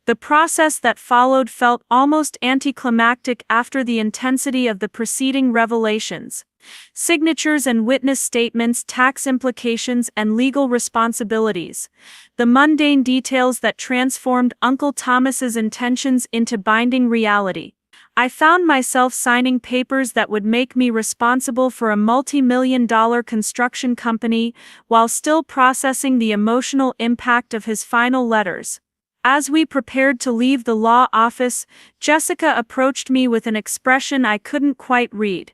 The process that followed felt almost anticlimactic after the intensity of the preceding revelations. Signatures and witness statements, tax implications, and legal responsibilities. The mundane details that transformed Uncle Thomas's intentions into binding reality. I found myself signing papers that would make me responsible for a multi-million-dollar construction company while still processing the emotional impact of his final letters. As we prepared to leave the law office, Jessica approached me with an expression I couldn't quite read.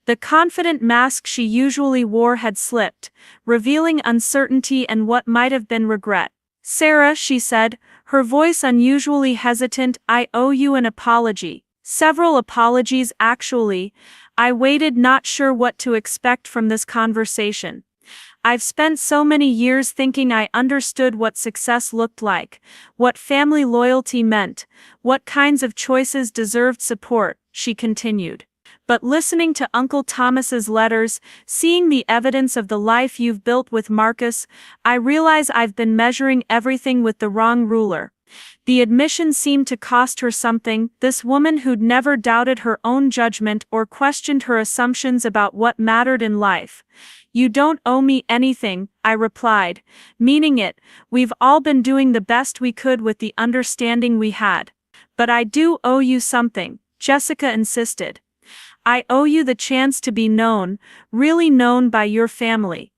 The confident mask she usually wore had slipped, revealing uncertainty and what might have been regret. "Sarah," she said, her voice unusually hesitant, "I owe you an apology. Several apologies, actually." I waited, not sure what to expect from this conversation. I've spent so many years thinking I understood what success looked like, what family loyalty meant, what kinds of choices deserved support, she continued. But listening to Uncle Thomas's letters, seeing the evidence of the life you've built with Marcus, I realize I've been measuring everything with the wrong ruler. The admission seemed to cost her something, this woman who'd never doubted her own judgment or questioned her assumptions about what mattered in life. "You don't owe me anything," I replied, meaning it. "We've all been doing the best we could with the understanding we had." "But I do owe you something," Jessica insisted. "I owe you the chance to be known, really known by your family.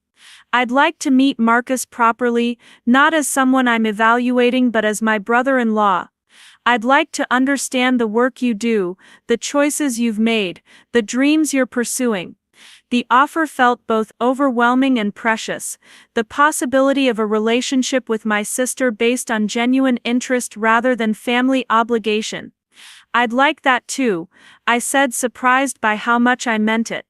I'd like to meet Marcus properly, not as someone I'm evaluating but as my brother-in-law. I'd like to understand the work you do, the choices you've made, the dreams you're pursuing." The offer felt both overwhelming and precious, the possibility of a relationship with my sister based on genuine interest rather than family obligation. "I'd like that too," I said, surprised by how much I meant it.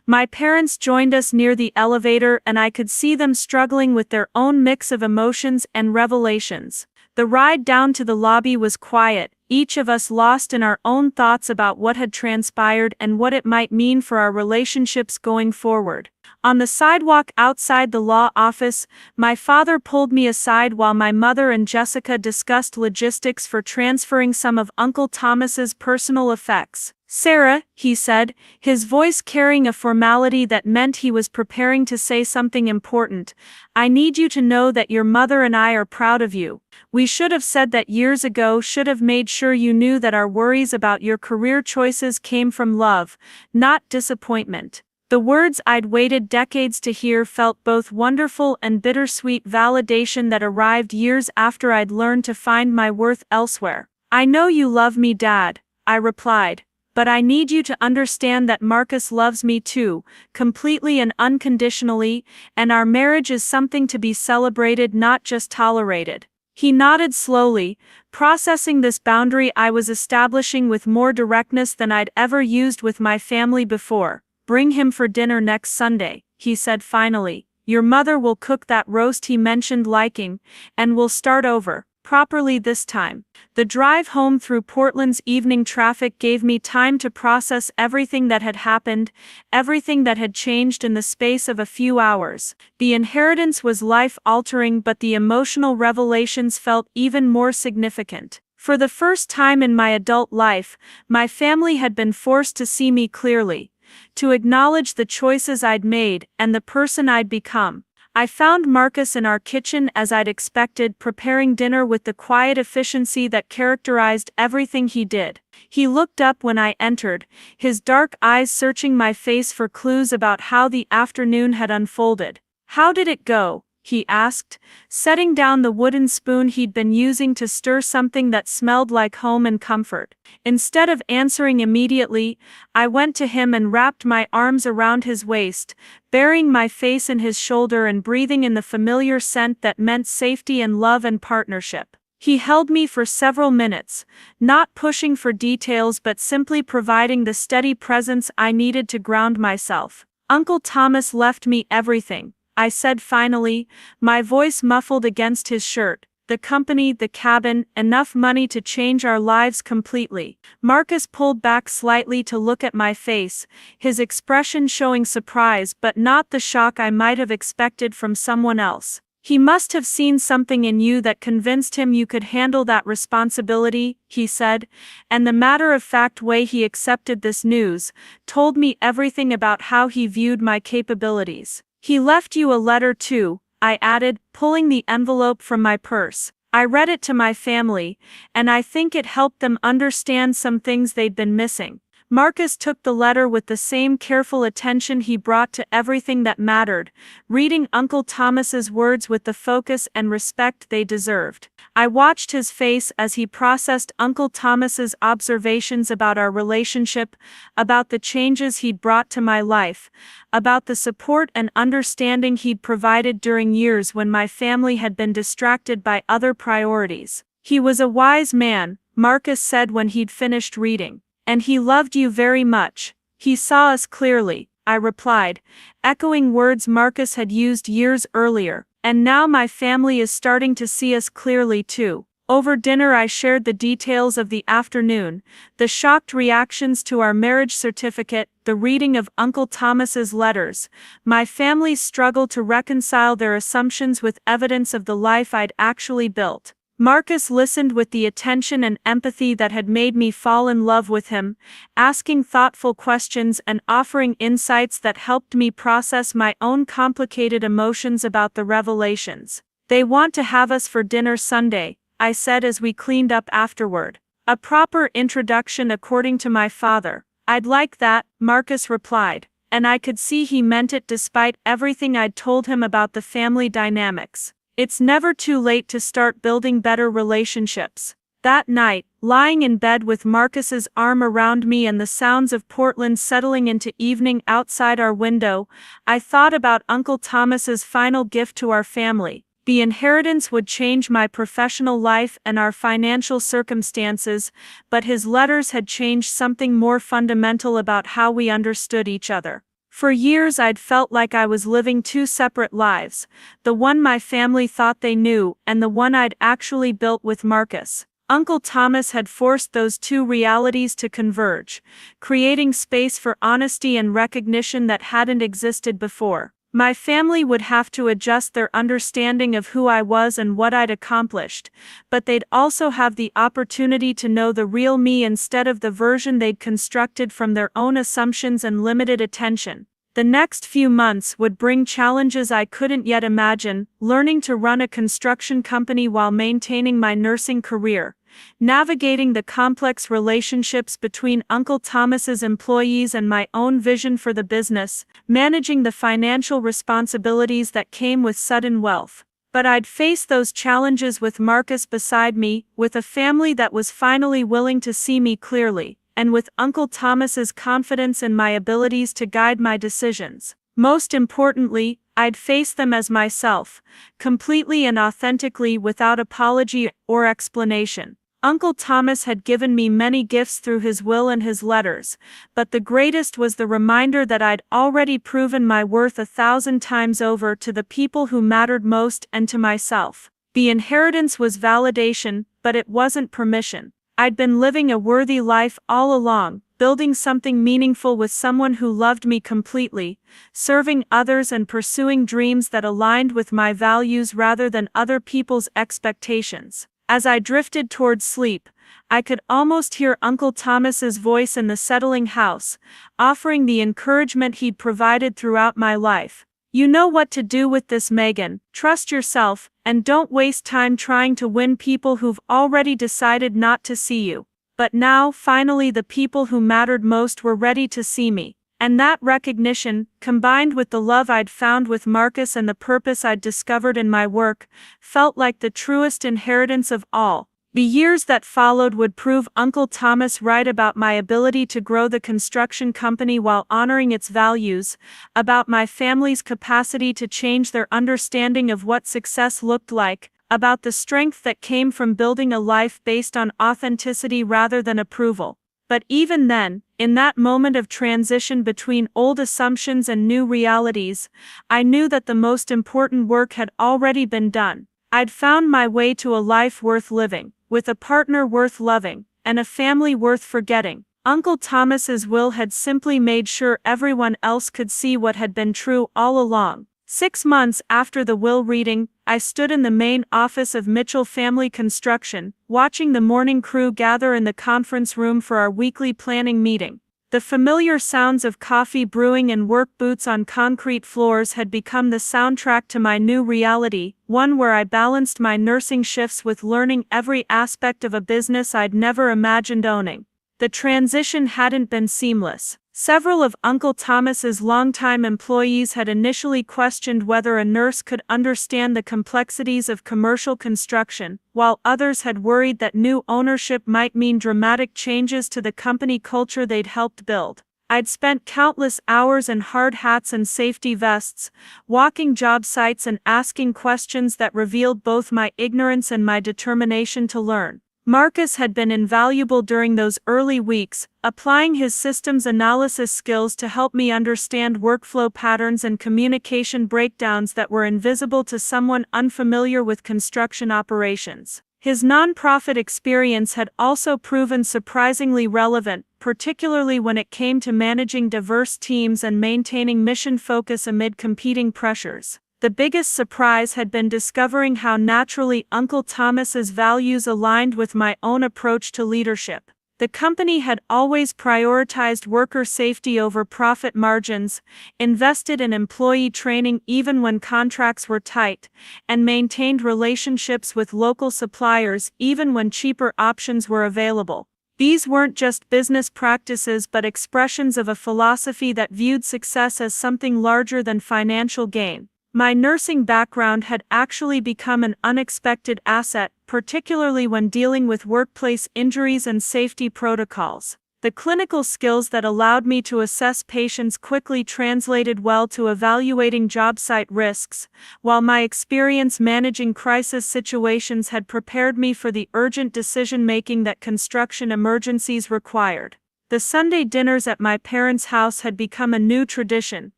My parents joined us near the elevator, and I could see them struggling with their own mix of emotions and revelations. The ride down to the lobby was quiet, each of us lost in our own thoughts about what had transpired and what it might mean for our relationships going forward. On the sidewalk outside the law office, my father pulled me aside while my mother and Jessica discussed logistics for transferring some of Uncle Thomas's personal effects. "Sarah," he said, his voice carrying a formality that meant he was preparing to say something important, "I need you to know that your mother and I are proud of you. We should have said that years ago, should have made sure you knew that our worries about your career choices came from love, not disappointment." The words I'd waited decades to hear felt both wonderful and bittersweet validation that arrived years after I'd learned to find my worth elsewhere. "I know you love me, Dad," I replied. "But I need you to understand that Marcus loves me too, completely and unconditionally, and our marriage is something to be celebrated, not just tolerated." He nodded slowly, processing this boundary I was establishing with more directness than I'd ever used with my family before. "Bring him for dinner next Sunday," he said finally. "Your mother will cook that roast he mentioned liking, and we'll start over, properly this time." The drive home through Portland's evening traffic gave me time to process everything that had happened, everything that had changed in the space of a few hours. The inheritance was life-altering, but the emotional revelations felt even more significant. For the first time in my adult life, my family had been forced to see me clearly, to acknowledge the choices I'd made and the person I'd become. I found Marcus in our kitchen as I'd expected, preparing dinner with the quiet efficiency that characterized everything he did. He looked up when I entered, his dark eyes searching my face for clues about how the afternoon had unfolded. "How did it go?" he asked, setting down the wooden spoon he'd been using to stir something that smelled like home and comfort. Instead of answering immediately, I went to him and wrapped my arms around his waist, burying my face in his shoulder and breathing in the familiar scent that meant safety and love and partnership. He held me for several minutes, not pushing for details but simply providing the steady presence I needed to ground myself. "Uncle Thomas left me everything," I said finally, my voice muffled against his shirt. "The company, the cabin, enough money to change our lives completely." Marcus pulled back slightly to look at my face, his expression showing surprise but not the shock I might have expected from someone else. "He must have seen something in you that convinced him you could handle that responsibility," he said, and the matter-of-fact way he accepted this news told me everything about how he viewed my capabilities. "He left you a letter too," I added, pulling the envelope from my purse. "I read it to my family, and I think it helped them understand some things they'd been missing." Marcus took the letter with the same careful attention he brought to everything that mattered, reading Uncle Thomas's words with the focus and respect they deserved. I watched his face as he processed Uncle Thomas's observations about our relationship, about the changes he'd brought to my life, about the support and understanding he'd provided during years when my family had been distracted by other priorities. "He was a wise man," Marcus said when he'd finished reading. "And he loved you very much. He saw us clearly," I replied, echoing words Marcus had used years earlier. "And now my family is starting to see us clearly too." Over dinner I shared the details of the afternoon, the shocked reactions to our marriage certificate, the reading of Uncle Thomas's letters, my family's struggle to reconcile their assumptions with evidence of the life I'd actually built. Marcus listened with the attention and empathy that had made me fall in love with him, asking thoughtful questions and offering insights that helped me process my own complicated emotions about the revelations. "They want to have us for dinner Sunday," I said as we cleaned up afterward. "A proper introduction according to my father." "I'd like that," Marcus replied, and I could see he meant it despite everything I'd told him about the family dynamics. It's never too late to start building better relationships. That night, lying in bed with Marcus's arm around me and the sounds of Portland settling into evening outside our window, I thought about Uncle Thomas's final gift to our family. The inheritance would change my professional life and our financial circumstances, but his letters had changed something more fundamental about how we understood each other. For years I'd felt like I was living two separate lives, the one my family thought they knew and the one I'd actually built with Marcus. Uncle Thomas had forced those two realities to converge, creating space for honesty and recognition that hadn't existed before. My family would have to adjust their understanding of who I was and what I'd accomplished, but they'd also have the opportunity to know the real me instead of the version they'd constructed from their own assumptions and limited attention. The next few months would bring challenges I couldn't yet imagine: learning to run a construction company while maintaining my nursing career, navigating the complex relationships between Uncle Thomas's employees and my own vision for the business, managing the financial responsibilities that came with sudden wealth. But I'd face those challenges with Marcus beside me, with a family that was finally willing to see me clearly, and with Uncle Thomas's confidence in my abilities to guide my decisions. Most importantly, I'd face them as myself, completely and authentically, without apology or explanation. Uncle Thomas had given me many gifts through his will and his letters, but the greatest was the reminder that I'd already proven my worth 1,000 times over to the people who mattered most and to myself. The inheritance was validation, but it wasn't permission. I'd been living a worthy life all along, building something meaningful with someone who loved me completely, serving others and pursuing dreams that aligned with my values rather than other people's expectations. As I drifted towards sleep, I could almost hear Uncle Thomas's voice in the settling house, offering the encouragement he'd provided throughout my life. "You know what to do with this, Megan. Trust yourself, and don't waste time trying to win people who've already decided not to see you." But now, finally, the people who mattered most were ready to see me. And that recognition, combined with the love I'd found with Marcus and the purpose I'd discovered in my work, felt like the truest inheritance of all. The years that followed would prove Uncle Thomas right about my ability to grow the construction company while honoring its values, about my family's capacity to change their understanding of what success looked like, about the strength that came from building a life based on authenticity rather than approval. But even then, in that moment of transition between old assumptions and new realities, I knew that the most important work had already been done. I'd found my way to a life worth living, with a partner worth loving, and a family worth forgetting. Uncle Thomas's will had simply made sure everyone else could see what had been true all along. 6 months after the will reading, I stood in the main office of Mitchell Family Construction, watching the morning crew gather in the conference room for our weekly planning meeting. The familiar sounds of coffee brewing and work boots on concrete floors had become the soundtrack to my new reality, one where I balanced my nursing shifts with learning every aspect of a business I'd never imagined owning. The transition hadn't been seamless. Several of Uncle Thomas's longtime employees had initially questioned whether a nurse could understand the complexities of commercial construction, while others had worried that new ownership might mean dramatic changes to the company culture they'd helped build. I'd spent countless hours in hard hats and safety vests, walking job sites and asking questions that revealed both my ignorance and my determination to learn. Marcus had been invaluable during those early weeks, applying his systems analysis skills to help me understand workflow patterns and communication breakdowns that were invisible to someone unfamiliar with construction operations. His nonprofit experience had also proven surprisingly relevant, particularly when it came to managing diverse teams and maintaining mission focus amid competing pressures. The biggest surprise had been discovering how naturally Uncle Thomas's values aligned with my own approach to leadership. The company had always prioritized worker safety over profit margins, invested in employee training even when contracts were tight, and maintained relationships with local suppliers even when cheaper options were available. These weren't just business practices but expressions of a philosophy that viewed success as something larger than financial gain. My nursing background had actually become an unexpected asset, particularly when dealing with workplace injuries and safety protocols. The clinical skills that allowed me to assess patients quickly translated well to evaluating job site risks, while my experience managing crisis situations had prepared me for the urgent decision-making that construction emergencies required. The Sunday dinners at my parents' house had become a new tradition,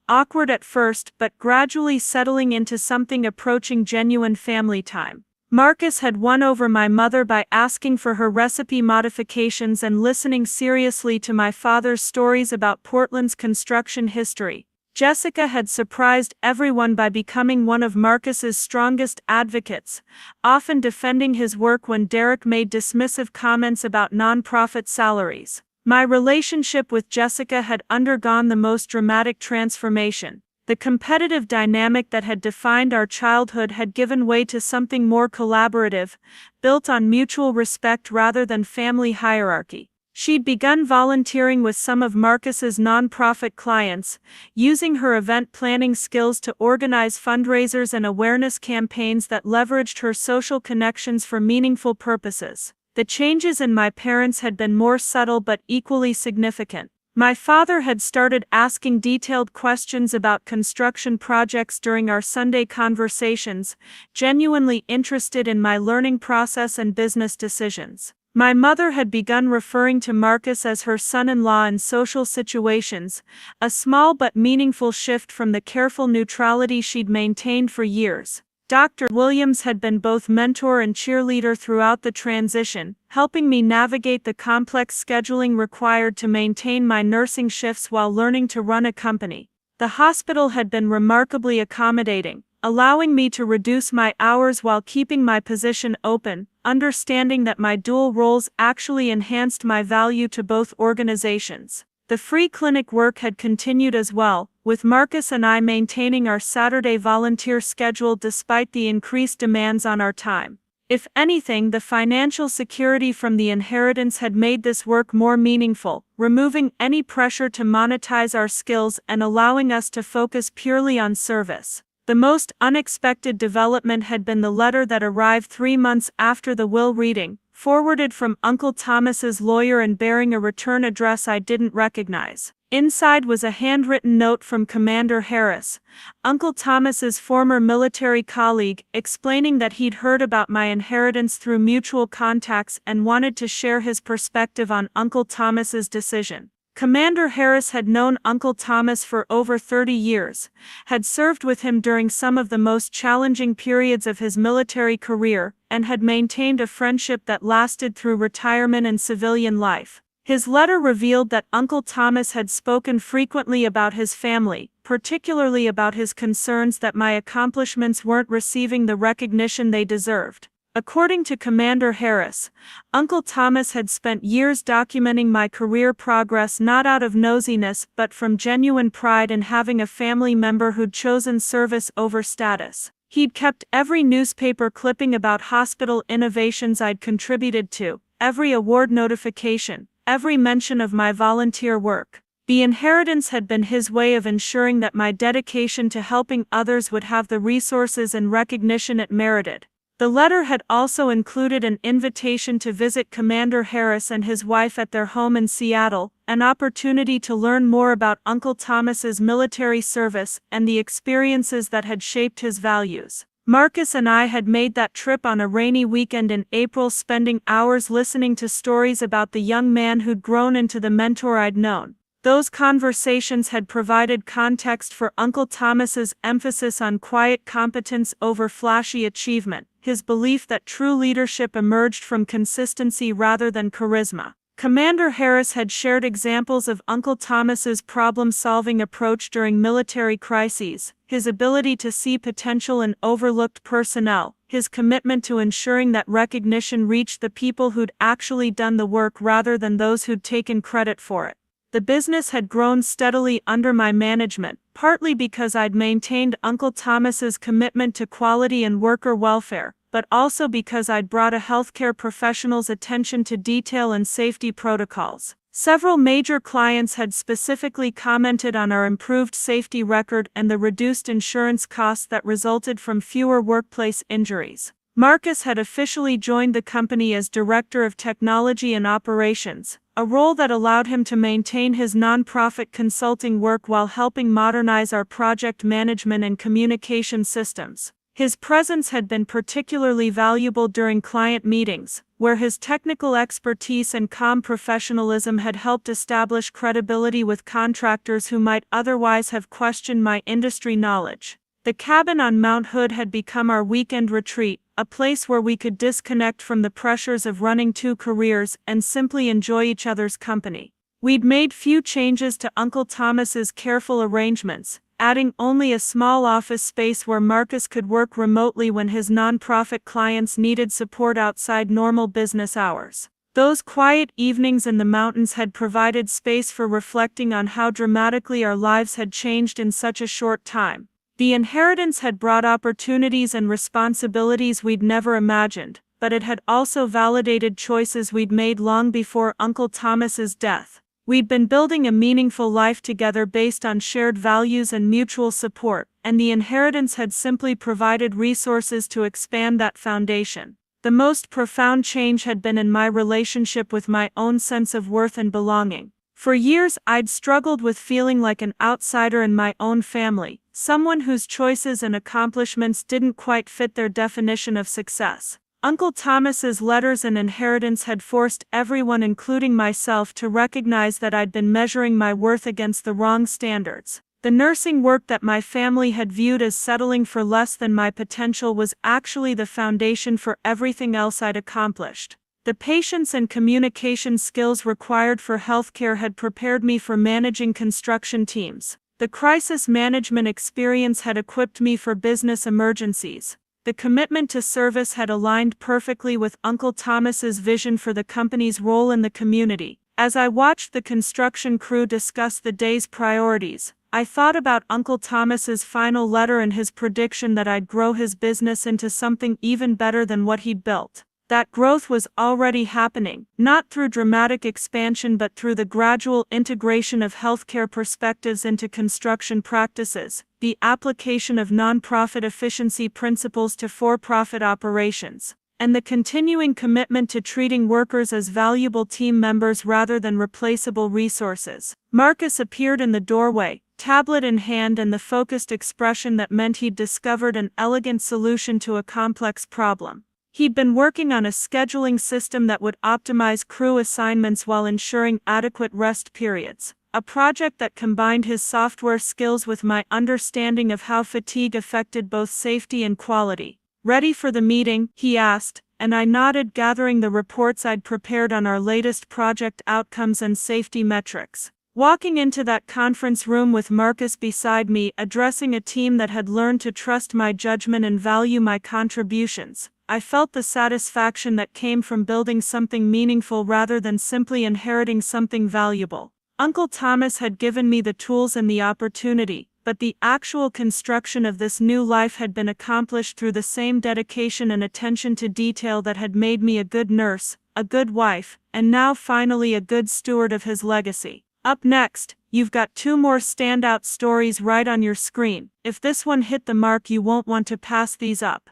awkward at first but gradually settling into something approaching genuine family time. Marcus had won over my mother by asking for her recipe modifications and listening seriously to my father's stories about Portland's construction history. Jessica had surprised everyone by becoming one of Marcus's strongest advocates, often defending his work when Derek made dismissive comments about nonprofit salaries. My relationship with Jessica had undergone the most dramatic transformation. The competitive dynamic that had defined our childhood had given way to something more collaborative, built on mutual respect rather than family hierarchy. She'd begun volunteering with some of Marcus's nonprofit clients, using her event planning skills to organize fundraisers and awareness campaigns that leveraged her social connections for meaningful purposes. The changes in my parents had been more subtle but equally significant. My father had started asking detailed questions about construction projects during our Sunday conversations, genuinely interested in my learning process and business decisions. My mother had begun referring to Marcus as her son-in-law in social situations, a small but meaningful shift from the careful neutrality she'd maintained for years. Dr. Williams had been both mentor and cheerleader throughout the transition, helping me navigate the complex scheduling required to maintain my nursing shifts while learning to run a company. The hospital had been remarkably accommodating, allowing me to reduce my hours while keeping my position open, understanding that my dual roles actually enhanced my value to both organizations. The free clinic work had continued as well, with Marcus and I maintaining our Saturday volunteer schedule despite the increased demands on our time. If anything, the financial security from the inheritance had made this work more meaningful, removing any pressure to monetize our skills and allowing us to focus purely on service. The most unexpected development had been the letter that arrived 3 months after the will reading, forwarded from Uncle Thomas's lawyer and bearing a return address I didn't recognize. Inside was a handwritten note from Commander Harris, Uncle Thomas's former military colleague, explaining that he'd heard about my inheritance through mutual contacts and wanted to share his perspective on Uncle Thomas's decision. Commander Harris had known Uncle Thomas for over 30 years, had served with him during some of the most challenging periods of his military career, and had maintained a friendship that lasted through retirement and civilian life. His letter revealed that Uncle Thomas had spoken frequently about his family, particularly about his concerns that my accomplishments weren't receiving the recognition they deserved. According to Commander Harris, Uncle Thomas had spent years documenting my career progress not out of nosiness but from genuine pride in having a family member who'd chosen service over status. He'd kept every newspaper clipping about hospital innovations I'd contributed to, every award notification, every mention of my volunteer work. The inheritance had been his way of ensuring that my dedication to helping others would have the resources and recognition it merited. The letter had also included an invitation to visit Commander Harris and his wife at their home in Seattle, an opportunity to learn more about Uncle Thomas's military service and the experiences that had shaped his values. Marcus and I had made that trip on a rainy weekend in April, spending hours listening to stories about the young man who'd grown into the mentor I'd known. Those conversations had provided context for Uncle Thomas's emphasis on quiet competence over flashy achievement, his belief that true leadership emerged from consistency rather than charisma. Commander Harris had shared examples of Uncle Thomas's problem-solving approach during military crises, his ability to see potential in overlooked personnel, his commitment to ensuring that recognition reached the people who'd actually done the work rather than those who'd taken credit for it. The business had grown steadily under my management, partly because I'd maintained Uncle Thomas's commitment to quality and worker welfare, but also because I'd brought a healthcare professional's attention to detail and safety protocols. Several major clients had specifically commented on our improved safety record and the reduced insurance costs that resulted from fewer workplace injuries. Marcus had officially joined the company as Director of Technology and Operations, a role that allowed him to maintain his nonprofit consulting work while helping modernize our project management and communication systems. His presence had been particularly valuable during client meetings, where his technical expertise and calm professionalism had helped establish credibility with contractors who might otherwise have questioned my industry knowledge. The cabin on Mount Hood had become our weekend retreat, a place where we could disconnect from the pressures of running two careers and simply enjoy each other's company. We'd made few changes to Uncle Thomas's careful arrangements, adding only a small office space where Marcus could work remotely when his nonprofit clients needed support outside normal business hours. Those quiet evenings in the mountains had provided space for reflecting on how dramatically our lives had changed in such a short time. The inheritance had brought opportunities and responsibilities we'd never imagined, but it had also validated choices we'd made long before Uncle Thomas's death. We'd been building a meaningful life together based on shared values and mutual support, and the inheritance had simply provided resources to expand that foundation. The most profound change had been in my relationship with my own sense of worth and belonging. For years, I'd struggled with feeling like an outsider in my own family, someone whose choices and accomplishments didn't quite fit their definition of success. Uncle Thomas's letters and inheritance had forced everyone, including myself, to recognize that I'd been measuring my worth against the wrong standards. The nursing work that my family had viewed as settling for less than my potential was actually the foundation for everything else I'd accomplished. The patience and communication skills required for healthcare had prepared me for managing construction teams. The crisis management experience had equipped me for business emergencies. The commitment to service had aligned perfectly with Uncle Thomas's vision for the company's role in the community. As I watched the construction crew discuss the day's priorities, I thought about Uncle Thomas's final letter and his prediction that I'd grow his business into something even better than what he'd built. That growth was already happening, not through dramatic expansion but through the gradual integration of healthcare perspectives into construction practices, the application of nonprofit efficiency principles to for-profit operations, and the continuing commitment to treating workers as valuable team members rather than replaceable resources. Marcus appeared in the doorway, tablet in hand and the focused expression that meant he'd discovered an elegant solution to a complex problem. He'd been working on a scheduling system that would optimize crew assignments while ensuring adequate rest periods, a project that combined his software skills with my understanding of how fatigue affected both safety and quality. "Ready for the meeting?" he asked, and I nodded, gathering the reports I'd prepared on our latest project outcomes and safety metrics. Walking into that conference room with Marcus beside me, addressing a team that had learned to trust my judgment and value my contributions, I felt the satisfaction that came from building something meaningful rather than simply inheriting something valuable. Uncle Thomas had given me the tools and the opportunity, but the actual construction of this new life had been accomplished through the same dedication and attention to detail that had made me a good nurse, a good wife, and now finally a good steward of his legacy. Up next, you've got 2 more standout stories right on your screen. If this one hit the mark, you won't want to pass these up.